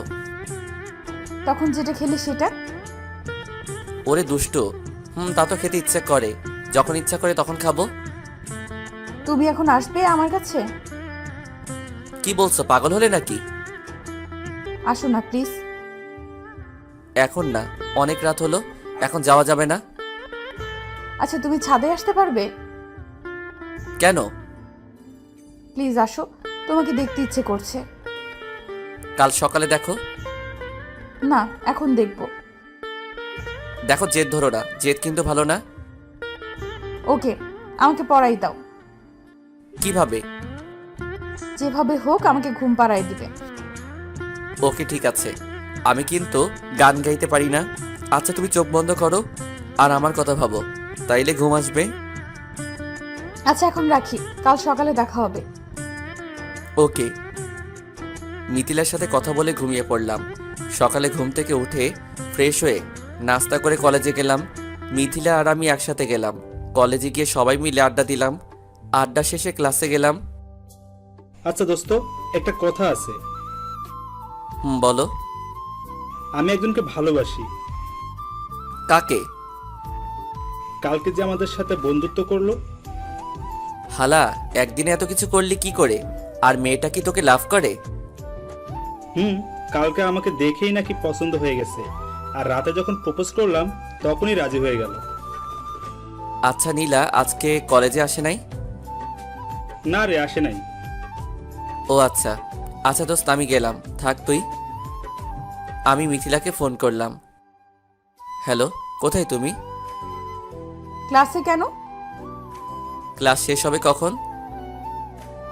তখন যেটা খেলে সেটা। ওরে দুষ্টু, তা তো খেতে ইচ্ছে করে, যখন ইচ্ছা করে তখন খাবো। তুমি এখন আসবে আমার কাছে? কি বলছো, পাগল হলে নাকি? আসো না প্লিজ। এখন না, অনেক রাত হলো, এখন যাওয়া যাবে না। আচ্ছা তুমি ছাদে আসতে পারবে? কেন? প্লিজ আসো, তোমাকে দেখতে ইচ্ছে করছে। কাল সকালে দেখো। না, এখন দেখবো। দেখো, জেদ ধরো না, জেদ কিন্তু ভালো না। ওকে, আমাকে পড়াই দাও। কিভাবে? যেভাবে হোক আমাকে ঘুম পাড়াই দিবে। ওকে ঠিক আছে, আমি কিন্তু গান গাইতে পারি না। আচ্ছা তুমি চোখ বন্ধ করো আর আমার কথা ভাবো, তাইলে ঘুম আসবে। আচ্ছা এখন রাখি, কাল সকালে দেখা হবে। ওকে। মিথিলার সাথে কথা বলে ঘুমিয়ে পড়লাম। সকালে ঘুম থেকে উঠে ফ্রেশ হয়ে নাস্তা করে কলেজে গেলাম। মিথিলা আর আমি একসাথে গেলাম। কলেজে গিয়ে সবাই মিলে আড্ডা দিলাম। আড্ডা শেষে ক্লাসে গেলাম। আচ্ছা দোস্ত, একটা কথা আছে। বলো। আমি একজনকে ভালোবাসি। কাকে? কালকে যে আমাদের সাথে বন্ধুত্ব করলো। হালা, একদিনে এত কিছু করলি কি করে? আর মেয়েটা কি তোকে লাভ করে? কালকে আমাকে দেখেই নাকি পছন্দ হয়ে গেছে, আর রাতে যখন প্রপোজ করলাম তখনই রাজি হয়ে গেল। আচ্ছা নীলা আজকে কলেজে আসে নাই? না রে, আসে নাই। ও আচ্ছা। আচ্ছা দোস্ত, আমি গেলাম, থাক তুই। আমি মিথিলাকে ফোন করলাম। হ্যালো, কোথায় তুমি? ক্লাসে কেন? ক্লাস শেষ হবে কখন?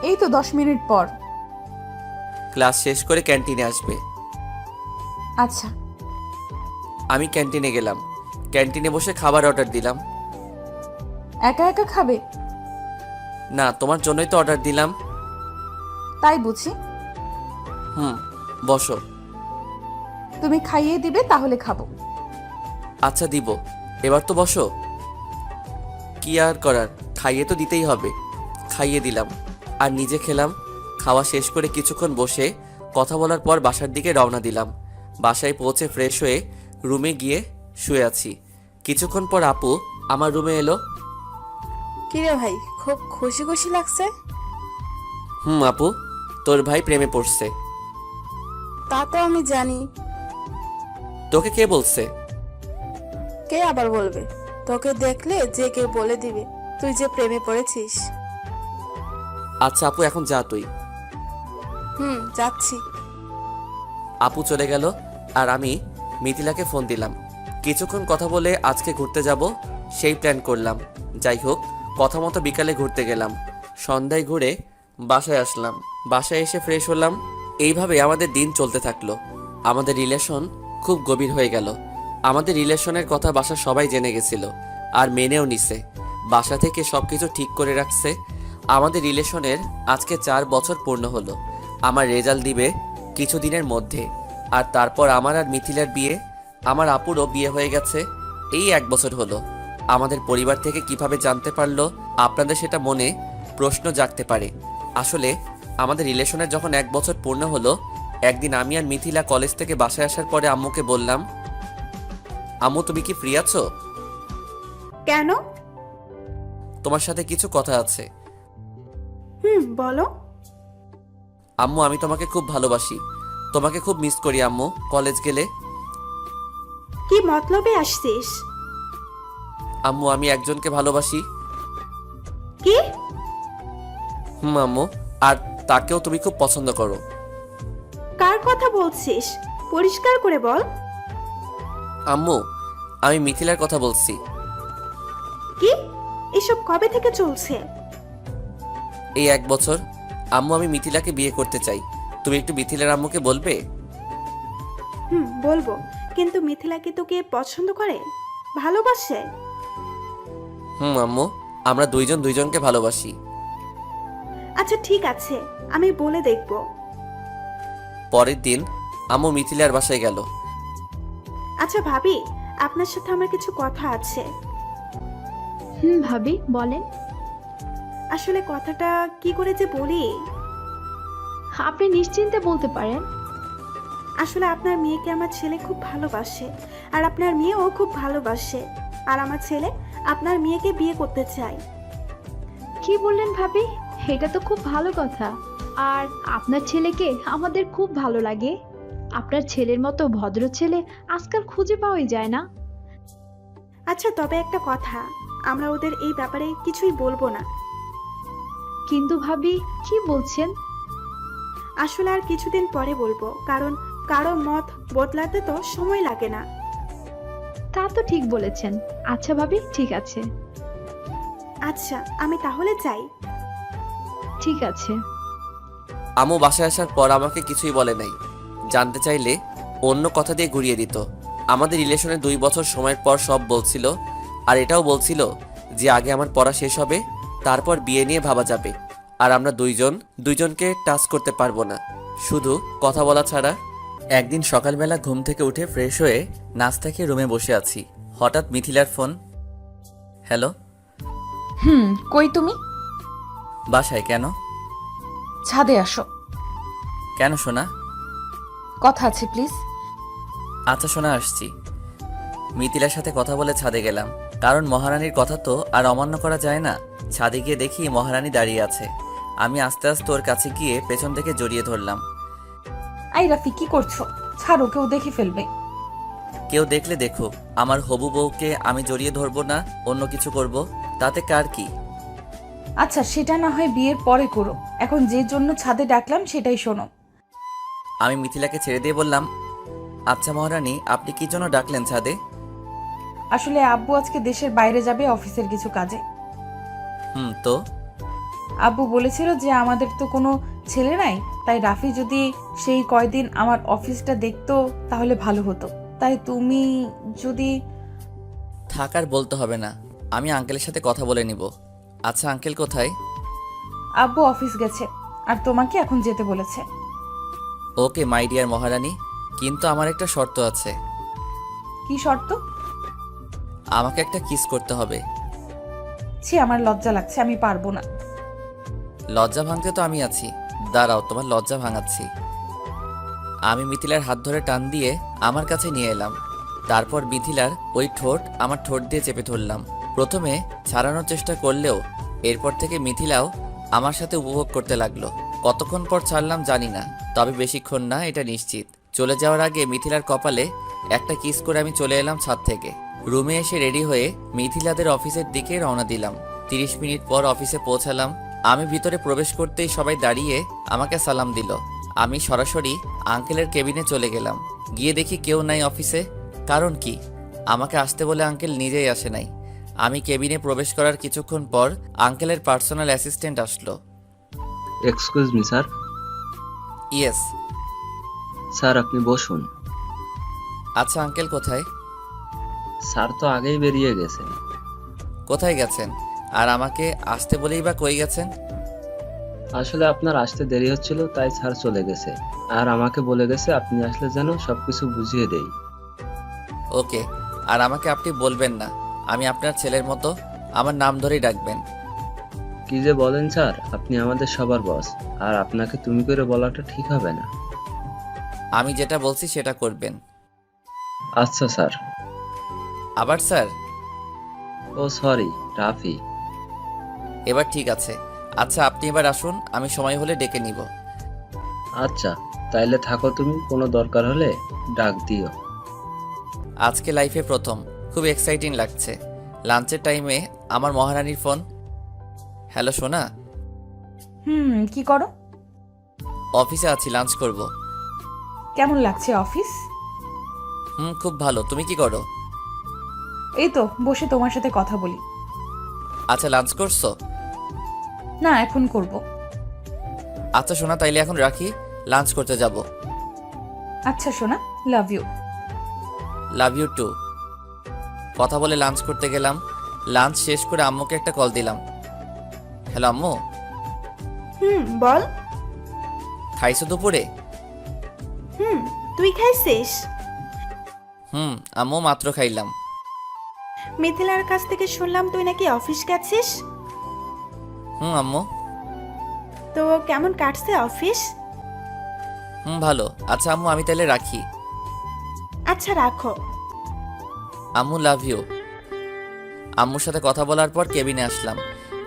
এই তো 10 মিনিট পর। ক্লাস শেষ করে ক্যান্টিনে আসবে। আচ্ছা। আমি ক্যান্টিনে গেলাম। ক্যান্টিনে বসে খাবার অর্ডার দিলাম। একা একা খাবে? না, তোমার জন্যই তো অর্ডার দিলাম। তাই বুঝি। বসো। তুমি খাইয়ে দিবে তাহলে খাবো। আচ্ছা দিব, এবার তো বসো। কি আর করার, খাইয়ে তো দিতেই হবে। খাইয়ে দিলাম আর নিজে খেলাম। খাওয়া শেষ করে কিছুক্ষণ বসে কথা বলার পর বাসার দিকে রওনা দিলাম। বাসায় পৌঁছে ফ্রেশ হয়ে রুমে গিয়ে শুয়ে আছি। কিছুক্ষণ পর আপু আমার রুমে এলো। কিরে ভাই, খুব খুশি খুশি লাগছে? আপু, তোর ভাই প্রেমে পড়ছে। তা তো আমি জানি। তোকে কে বলছে? কে আবার বলবে? তোকে দেখলে যে কেউ বলে দিবে তুই যে প্রেমে পড়েছিস। আচ্ছা আপু, এখন যা তুই। যাচ্ছি। আপু চলে গেল আর আমি মিথিলাকে ফোন দিলাম। কিছুক্ষণ কথা বলে আজকে ঘুরতে যাব সেই প্ল্যান করলাম। যাই হোক, কথা মতো বিকালে ঘুরতে গেলাম। সন্ধ্যায় ঘুরে বাসায় আসলাম। বাসায় এসে ফ্রেশ হলাম। এইভাবে আমাদের দিন চলতে থাকলো। আমাদের রিলেশন খুব গভীর হয়ে গেল। আমাদের রিলেশনের কথা বাসা সবাই জেনে গেছিল আর মেনেও নিছে। বাসা থেকে সবকিছু ঠিক করে রাখছে। আমাদের রিলেশনের আজকে 4 বছর পূর্ণ হলো। আমার রেজাল্ট দিবে কিছুদিনের মধ্যে, আর তারপর আমার আর মিথিলার বিয়ে। আমার আপুরও বিয়ে হয়ে গেছে। এই 1 বছর হলো। আমাদের পরিবার থেকে কিভাবে জানতে পারলো, আপনাদের সেটা মনে প্রশ্ন জাগতে পারে। আসলে আমাদের রিলেশনের যখন 1 বছর পূর্ণ হলো, একদিন আমি আর মিথিলা কলেজ থেকে বাসায় আসার পরে আম্মুকে বললাম, আম্মু তুমি কি ফ্রি আছো? কেন? তোমার সাথে কিছু কথা আছে। বলো। আম্মু, আমি তোমাকে খুব ভালোবাসি। তোমাকে খুব মিস করি আম্মু। কলেজ গেলে কি মতলবে আসছিস? আম্মু, আমি একজনকে ভালোবাসি। কি? আম্মু, আর তাকেও তুমি খুব পছন্দ করো। কার কথা বলছিস? পরিষ্কার করে বল। আম্মু, আমি মিথিলার কথা বলছি। কি? এসব কবে থেকে চলছে? এই 1 বছর। আম্মু, আমি মিথিলাকে বিয়ে করতে চাই। তুমি একটু মিথিলার আম্মুকে বলবে? বলবো, কিন্তু মিথিলা কি তোকে পছন্দ করে, ভালোবাসে? আম্মু, আমরা দুইজন দুইজনকে ভালোবাসি। আচ্ছা ঠিক আছে, আমি বলে দেখব। পরের দিন আম্মু মিথিলার বাসায় গেল। আচ্ছা ভাবি, আপনার সাথে আমার কিছু কথা আছে। ভাবি বলেন। আসলে কথাটা কি করে যে বলি। আপনি নিশ্চিন্তে বলতে পারেন। আসলে আপনার মেয়েকে আমার ছেলে খুব ভালোবাসে, আর আপনার মেয়েও খুব ভালোবাসে, আর আমার ছেলে আপনার মেয়েকে বিয়ে করতে চায়। কি বললেন ভাবি? এটা তো খুব ভালো কথা। আর আপনার ছেলেকে আমাদের খুব ভালো লাগে। আপনার ছেলের মতো ভদ্র ছেলে আজকাল খুঁজে পাওয়াই যায় না। আচ্ছা তবে একটা কথা, আমরা ওদের এই ব্যাপারে কিছুই বলবো না। কিন্তু ভাবি, কি বলছেন? আসলে আর কিছুদিন পরে বলবো, কারণ কারো মত বদলাতে তো সময় লাগে না। তা তো ঠিক বলেছেন। আচ্ছা ভাবি, ঠিক আছে। আচ্ছা আমি তাহলে যাই। ঠিক আছে। আম্মু বাসায় আসার পর আমাকে কিছুই বলে নাই। জানতে চাইলে অন্য কথা দিয়ে ঘুরিয়ে দিত। আমাদের রিলেশনে 2 বছর সময়ের পর সব বলছিল, আর এটাও বলছিল যে আগে আমার পড়া শেষ হবে, তারপর বিয়ে নিয়ে ভাবা যাবে। আর আমরা দুইজনকে টাচ করতে পারবো না, শুধু কথা বলা ছাড়া। একদিন সকালবেলা ঘুম থেকে উঠে ফ্রেশ হয়ে নাস্তা খেয়ে রুমে বসে আছি। হঠাৎ মিথিলার ফোন। হ্যালো। কই তুমি? বাসায়। কেন? ছাদে আসো। কেন সোনা? কথা আছে প্লিজ। আচ্ছা সোনা, আসছি। মিথিলার সাথে কথা বলে ছাদে গেলাম, কারণ মহারানীর কথা তো আর অমান্য করা যায় না। ছাদে গিয়ে দেখি মহারানী দাঁড়িয়ে আছে। আমি আস্তে আস্তে ওর কাছে গিয়ে পেছন থেকে জড়িয়ে ধরলাম। আই রাফি, কি করছো? ছাড়ো, কেউ দেখে ফেলবে। কেউ দেখলে দেখো, আমার হবু বউকে আমি জড়িয়ে ধরবো না, অন্য কিছু করব, তাতে কার কি? আচ্ছা সেটা না হয় বিয়ের পরে করো, এখন যে জন্য ছাদে ডাকলাম সেটাই শোনো। আমি মিথিলাকে ছেড়ে দিয়ে বললাম, আচ্ছা মহারানী, আপনি কি জন্য ডাকলেন ছাদে? আসলে আব্বু আজকে দেশের বাইরে যাবে অফিসের কিছু কাজে। তো আব্বু বলেছিল যে আমাদের তো কোনো ছেলে নাই, তাই রাফি যদি সেই কয়দিন আমার অফিসটা দেখতো তাহলে ভালো হতো। তাই তুমি যদি। থাকার বলতে হবে না, আমি আঙ্কেলের সাথে কথা বলে নিব। আচ্ছা আঙ্কেল কোথায়? আব্বু অফিস গেছে, আর তোমাকে এখন যেতে বলেছে। ওকে মাই ডিয়ার মহারানী, কিন্তু আমার একটা শর্ত আছে। কি শর্ত? আমাকে একটা কিস করতে হবে। ছি, আমার লজ্জা লাগছে, আমি পারবো না। লজ্জা ভাঙতে তো আমি আছি, দাঁড়াও তোমার লজ্জা ভাঙাচ্ছি। আমি মিথিলার হাত ধরে টান দিয়ে আমার কাছে নিয়ে এলাম। তারপর মিথিলার ওই ঠোঁট আমার ঠোঁট দিয়ে চেপে ধরলাম। প্রথমে ছাড়ানোর চেষ্টা করলেও এরপর থেকে মিথিলাও আমার সাথে উপভোগ করতে লাগলো। কতক্ষণ পর ছাড়লাম জানি না, তবে বেশিক্ষণ না এটা নিশ্চিত। চলে যাওয়ার আগে মিথিলার কপালে একটা কিস করে আমি চলে এলাম ছাদ থেকে। রুমে এসে রেডি হয়ে মিথিলাদের অফিসের দিকে রওনা দিলাম। 30 মিনিট পর অফিসে পৌঁছালাম। আমি ভিতরে প্রবেশ করতেই সবাই দাঁড়িয়ে আমাকে সালাম দিল। আমি সরাসরি আঙ্কেলের কেবিনে চলে গেলাম। গিয়ে দেখি কেউ নাই অফিসে। কারণ কি? আমাকে আসতে বলে আঙ্কেল নিজেই আসে নাই। আমি কেবিনে প্রবেশ করার কিছুক্ষণ পর আঙ্কেলের পার্সোনাল অ্যাসিস্ট্যান্ট আসলো। Excuse me sir. Yes. Sir আপনি বসুন। আচ্ছা আঙ্কেল কোথায়? স্যার তো আগেই বেরিয়ে গেছেন। কোথায় গেছেন? আর আমাকে আসতে বলেই বা কই গেছেন? আসলে আপনার আসতে দেরি হচ্ছিল তাই স্যার চলে গেছে, আর আমাকে বলে গেছে আপনি আসলে যেন সবকিছু বুঝিয়ে দেই। ওকে। আর আমাকে আপনি বলবেন না, আমি আপনার ছেলের মতো, আমার নাম ধরেই ডাকবেন। কি যে বলেন স্যার, আপনি আমাদের সবার বস, আর আপনাকে তুমি করে বলাটা ঠিক হবে না। আমি যেটা বলছি সেটা করবেন। আচ্ছা স্যার। আবার স্যার? ও সরি, রাফি। এবার ঠিক আছে। আচ্ছা আপনি এবার আসুন, আমি সময় হলে ডেকে নিব। আচ্ছা তাইলে থাকো, তুমি কোনো দরকার হলে ডাক দিও। আজকে লাইফে প্রথম, খুব এক্সাইটিং লাগছে। লাঞ্চের টাইমে আমার মহারানীর ফোন। হ্যালো সোনা। কি করো? অফিসে আছি, লাঞ্চ করব। কেমন লাগছে অফিস? খুব ভালো। তুমি কি করো? এই তো বসে তোমার সাথে কথা বলি। আচ্ছা লাঞ্চ করছো? না, এখন করব। আচ্ছা সোনা তাইলে এখন রাখি, লাঞ্চ করতে যাব। আচ্ছা সোনা, love you. Love you too. কথা বলে লাঞ্চ করতে গেলাম। লাঞ্চ শেষ করে আম্মুকে একটা কল দিলাম। হ্যালো আম্মু। বল। খাইছো দুপুরে? তুই খাইছিস? আম্মু মাত্র খাইলাম। মিথিলার কাছ থেকে শুনলাম তুই নাকি অফিস গেছিস। আম্মু। তো কেমন কাটছে অফিস? ভালো। আচ্ছা আম্মু আমি তাহলে রাখি। আচ্ছা রাখো। আম্মু লাভ ইউ। আম্মুর সাথে কথা বলার পর কেবিনে আসলাম।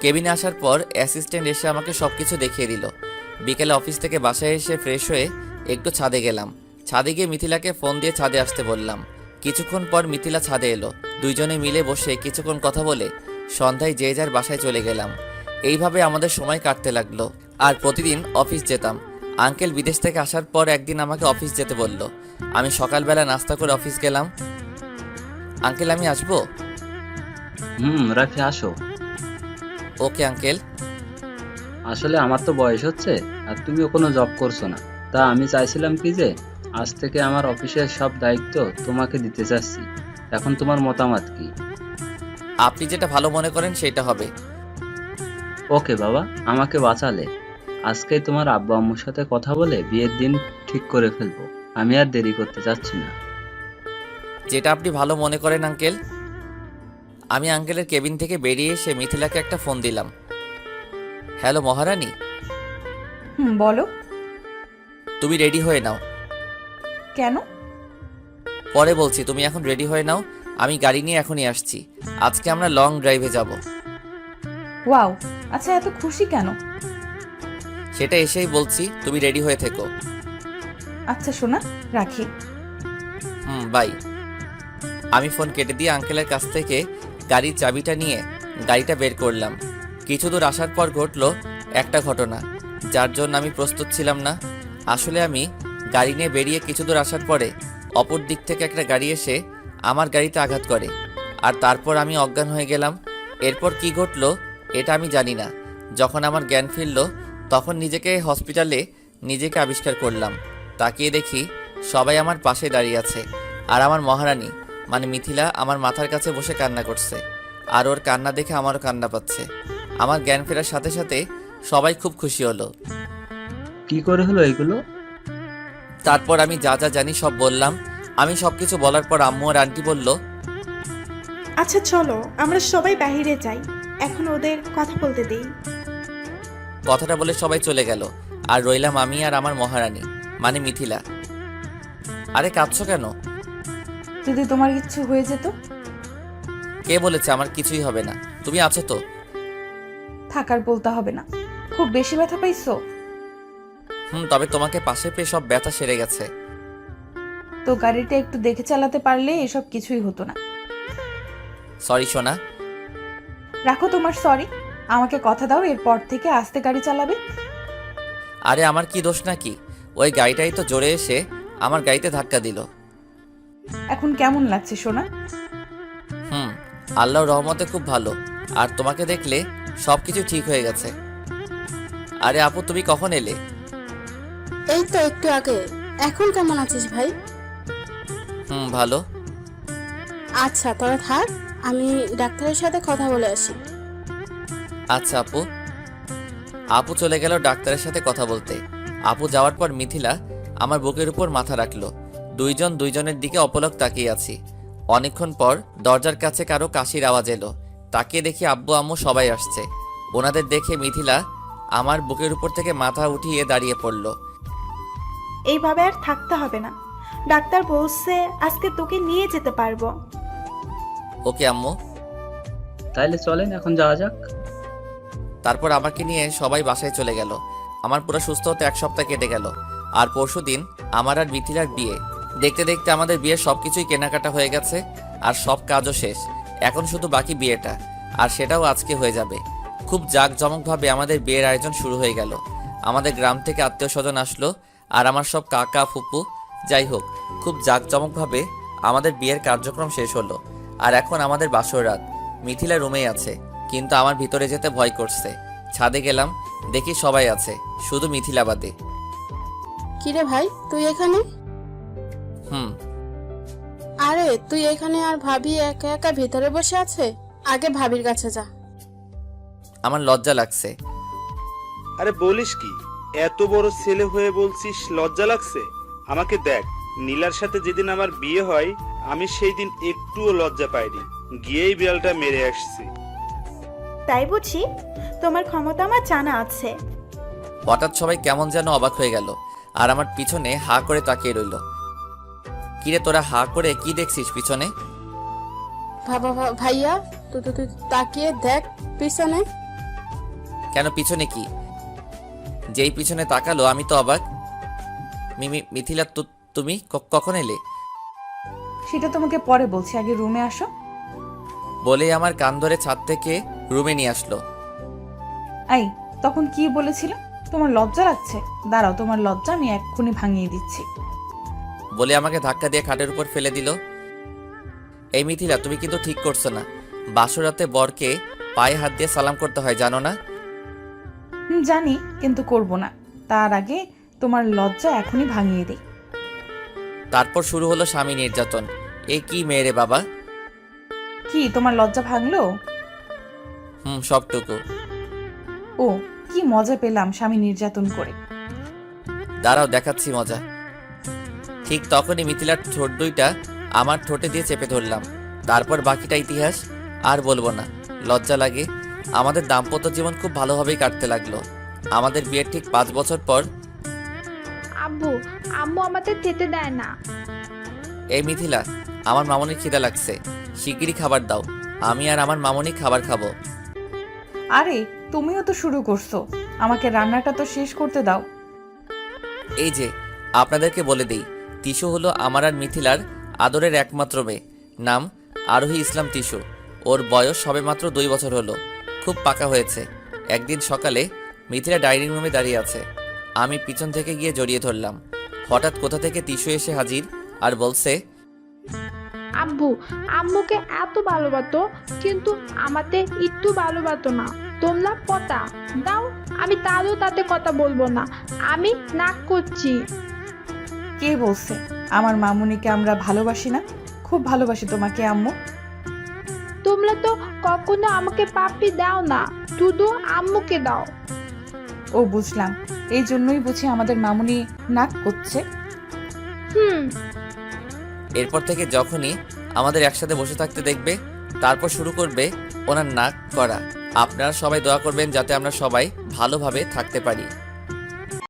কেবিনে আসার পর অ্যাসিস্ট্যান্ট এসে আমাকে সবকিছু দেখিয়ে দিল। বিকেলে অফিস থেকে বাসায় এসে ফ্রেশ হয়ে একটু ছাদে গেলাম। ছাদে গিয়ে মিথিলাকে ফোন দিয়ে ছাদে আসতে বললাম। কিছুক্ষণ পর মিথিলা ছাদে এলো। দুইজনে মিলে বসে কিছুক্ষণ কথা বলে সন্ধ্যায় যে যার বাসায় চলে গেলাম। এইভাবে আমাদের সময় কাটতে লাগলো। আর প্রতিদিন অফিস যেতাম। আঙ্কেল বিদেশ থেকে আসার পর একদিন আমাকে অফিস যেতে বলল। আমি সকালবেলা নাস্তা করে অফিস গেলাম। আঙ্কেল আমি আসবো? রাফি আসো। Okay uncle. আসলে আমার তো বয়স হচ্ছে, আর তুমিও কোনো জব করছো না, তা আমি চাইছিলাম কি যে আজ থেকে আমার অফিসের সব দায়িত্ব তোমাকে দিতে চাচ্ছি। এখন তোমার মতামত কি? আপনি যেটা ভালো মনে করেন সেটা হবে। ওকে বাবা, আমাকে বাঁচালে। আজকেই তোমার আব্বু আম্মুর সাথে কথা বলে বিয়ের দিন ঠিক করে ফেলবো। আমি আর দেরি করতে চাচ্ছি না। যেটা আপনি ভালো মনে করেন আঙ্কেল। আমি আঙ্কেলের কেবিন থেকে বেরিয়ে এসে মিথিলাকে একটা ফোন দিলাম। হ্যালো মহারানী। বলো। তুমি রেডি হয়ে নাও। কেন? পরে বলছি, তুমি এখন রেডি হয়ে নাও। আমি গাড়ি নিয়ে এখনই আসছি। আজকে আমরা লং ড্রাইভে যাব। ওয়াও, আচ্ছা এত খুশি কেন? সেটা এসেই বলছি, তুমি রেডি হয়ে থেকো। আচ্ছা সোনা, রাখি। বাই। আমি ফোন কেটে দিয়ে আঙ্কেলের কাছ থেকে গাড়ির চাবিটা নিয়ে গাড়িটা বের করলাম। কিছু দূর আসার পর ঘটলো একটা ঘটনা, যার জন্য আমি প্রস্তুত ছিলাম না। আসলে আমি গাড়ি নিয়ে বেরিয়ে কিছু দূর আসার পরে অপর দিক থেকে একটা গাড়ি এসে আমার গাড়িতে আঘাত করে, আর তারপর আমি অজ্ঞান হয়ে গেলাম। এরপর কি ঘটলো এটা আমি জানি না। যখন আমার জ্ঞান ফিরল তখন নিজেকে হসপিটালে নিজেকে আবিষ্কার করলাম। তাকিয়ে দেখি সবাই আমার পাশে দাঁড়িয়ে আছে, আর আমার মহারানী মানে মিথিলা আমার মাথার কাছে বসে কান্না করছে। আর ওর কান্না দেখে আমারও কান্না পাচ্ছে। আমার জ্ঞান ফেরার সাথে সাথে সবাই খুব খুশি হলো। কি করে হলো এগুলো? তারপর আমি যা যা জানি সব বললাম। আমি সবকিছু বলার পর আম্মু আর আন্টি বলল, আচ্ছা চলো আমরা সবাই বাইরে যাই, এখন ওদের কথা বলতে দেই। কথাটা বলে সবাই চলে গেল, আর রইলাম আমি আর আমার মহারানী মানে মিথিলা। আরে কাঁদছো কেন? যদি তোমার কিছু হয়ে যেত? কে বলেছে আমার কিছুই হবে না? তুমি আছো তো? থাকার বলতে হবে না। খুব বেশি ব্যথা পাইছো? তবে তোমাকে পাশে পেয়ে সব ব্যথা সেরে গেছে। তো গাড়িটা একটু দেখে চালাতে পারলে এসব কিছুই হতো না। সরি সোনা। রাখো তোমার সরি, আমাকে কথা দাও এরপর থেকে আস্তে গাড়ি চালাবে। আরে আমার কি দোষ নাকি? ওই গাড়িটাই তো জোরে এসে আমার গাড়িতে ধাক্কা দিল। এখন কেমন লাগছে সোনা? আল্লাহর রহমতে খুব ভালো। আর তোমাকে দেখলে সবকিছু ঠিক হয়ে গেছে। আরে আপু, তুমি কখন এলে? এই তো একটু আগে। এখন কেমন আছিস ভাই? ভালো। আচ্ছা তোরা থাক, আমি ডাক্তারের সাথে কথা বলে আসি। আচ্ছা আপু। আপু চলে গেল ডাক্তারের সাথে কথা বলতে। আপু যাওয়ার পর মিথিলা আমার বুকের উপর মাথা রাখলো। দুইজন দুইজনের দিকে অপলক তাকিয়ে আছি। অনেকক্ষণ পর দরজার কাছে কারো কাশির আওয়াজ এলো। তাকিয়ে দেখি আব্বু আম্মু সবাই আসছে। ওনাদের দেখে মিথিলা আমার বুকের উপর থেকে মাথা উঠিয়ে দাঁড়িয়ে পড়ল। এইভাবে আর থাকতে হবে না, ডাক্তার বলছে আজকে তোকে নিয়ে যেতে পারবো। ওকে আম্মু। তাইলে চলেন এখন যাওয়া যাক। তারপর আমাকে নিয়ে সবাই বাসায় চলে গেল। আমার পুরো সুস্থ হতে 1 সপ্তাহ কেটে গেল। আর পরশুদিন আমার আর মিথিলার বিয়ে। দেখতে দেখতে আমাদের বিয়ের সবকিছুই কেনাকাটা হয়ে গেছে আর সব কাজও শেষ। এখন শুধু বাকি বিয়েটা, আর সেটাও আজকে হয়ে যাবে। খুব জাঁকজমকভাবে আমাদের বিয়ের আয়োজন শুরু হয়ে গেল। আমাদের গ্রাম থেকে আত্মীয় স্বজন আসলো আর আমার সব কাকা ফুপু। যাই হোক, খুব জাঁকজমকভাবে আমাদের বিয়ের কার্যক্রম শেষ হলো। আর এখন আমাদের বাসর রাত। মিথিলা রুমেই আছে, কিন্তু আমার ভিতরে যেতে ভয় করছে। ছাদে গেলাম, দেখি সবাই আছে, শুধু মিথিলা বাদে। কিরে ভাই, তুই এখানে? আরে তুই এখানে আর ভাবি একা একা ভিতরে বসে আছে? আগে ভাবির কাছে যা। আমার লজ্জা লাগছে। আরে বলিস কি, এত বড় ছেলে হয়ে বলছিস লজ্জা লাগছে? আমাকে দেখ, নীলার সাথে যেদিন আমার বিয়ে হয় আমি সেই দিন একটুও লজ্জা পাইনি, গিয়েই বিড়ালটা মেরে আসছি। তাই বুঝি? তোমার ক্ষমতা আমার জানা আছে। হঠাৎ সবাই কেমন যেন অবাক হয়ে গেল আর আমার পিছনে হা করে তাকিয়ে রইল। কিরে তোরা হা করে কি দেখছিস পিছনে? ভাইয়া তুই তাকিয়ে দেখ পিছনে। কেন, পিছনে কি? যেই পিছনে তাকালো আমি তো অবাক। মিথিলা, তুমি কখন এলে? সেটা তোমাকে পরে বলছি, আগে রুমে আসো। বলে আমার কান ধরে ছাদ থেকে রুমে নিয়ে আসলো। আই, তখন কি বলেছিল? তোমার লজ্জা লাগছে? দাঁড়াও, তোমার লজ্জা আমি এক্ষুনি ভাঙিয়ে দিচ্ছি। বলে আমাকে ধাক্কা দিয়ে খাটের উপর ফেলে দিল। এই মিথিলা, তুমি কিন্তু ঠিক করছো না। বাসরাতে বরকে পায়ে হাত দিয়ে সালাম করতে হয়, জানো না? জানি, কিন্তু করব না। তার আগে তোমার লজ্জা এখনই ভাঙিয়ে দিই। তারপর শুরু হলো স্বামী নির্যাতন। এ কি মেয়ে বাবা? কি তোমার লজ্জা ভাঙলো? সবটুকু। ও, কি মজা পেলাম স্বামী নির্যাতন করে। দাঁড়াও, দেখাচ্ছি মজা। ঠিক তখনই মিথিলার ঠোঁট দুইটা আমার ঠোঁটে দিয়ে চেপে ধরলাম। তারপর বাকিটা ইতিহাস, আর বলবো না, লজ্জা লাগে। আমাদের দাম্পত্য জীবন খুব ভালোভাবেই কাটতে লাগলো। আমাদের বিয়ের ঠিক 5 বছর পর আম্মু আমাদের খেতে দেয় না। এই মিথিলা, আমার মামনির খিদা লাগছে, শিগগিরই খাবার দাও। আমি আর আমার মামনি খাবার খাবো। আরে তুমিও তো শুরু করছো, আমাকে রান্নাটা তো শেষ করতে দাও। এই যে আপনাদেরকে বলে দেই, তিশু হলো আমার আর মিথিলার আদরের একমাত্র মেয়ে। নাম আরোহী ইসলাম তিশু। ওর বয়স সবেমাত্র 2 বছর হলো, খুব পাকা হয়েছে। একদিন সকালে মিথিলা ডাইনিং রুমে দাঁড়িয়ে আছে, আমি পিছন থেকে গিয়ে জড়িয়ে ধরলাম। হঠাৎ কোথা থেকে তিশু এসে হাজির আর বলছে, আম্মুকে এত ভালোবাসতো, কিন্তু আমাদের একটু ভালোবাসতো না। তোমরা পতা দাও, আমি তারও তাতে কথা বলবো না, আমি নাক করছি। কে বলছে আমার মামুনিকে আমরা ভালোবাসি না? খুব ভালোবাসি তোমাকে আম্মু। তোমরা তো কখনো আমাকে পাপ্পি দাও না, শুধু আম্মুকে দাও। ও বুঝলাম, এই জন্যই বুঝি আমাদের মামুনি নাক করছে। এরপর থেকে যখনই আমাদের একসাথে বসে থাকতে দেখবে, তারপর শুরু করবে ওনার নাক করা। আপনারা সবাই দোয়া করবেন যাতে আমরা সবাই ভালোভাবে থাকতে পারি।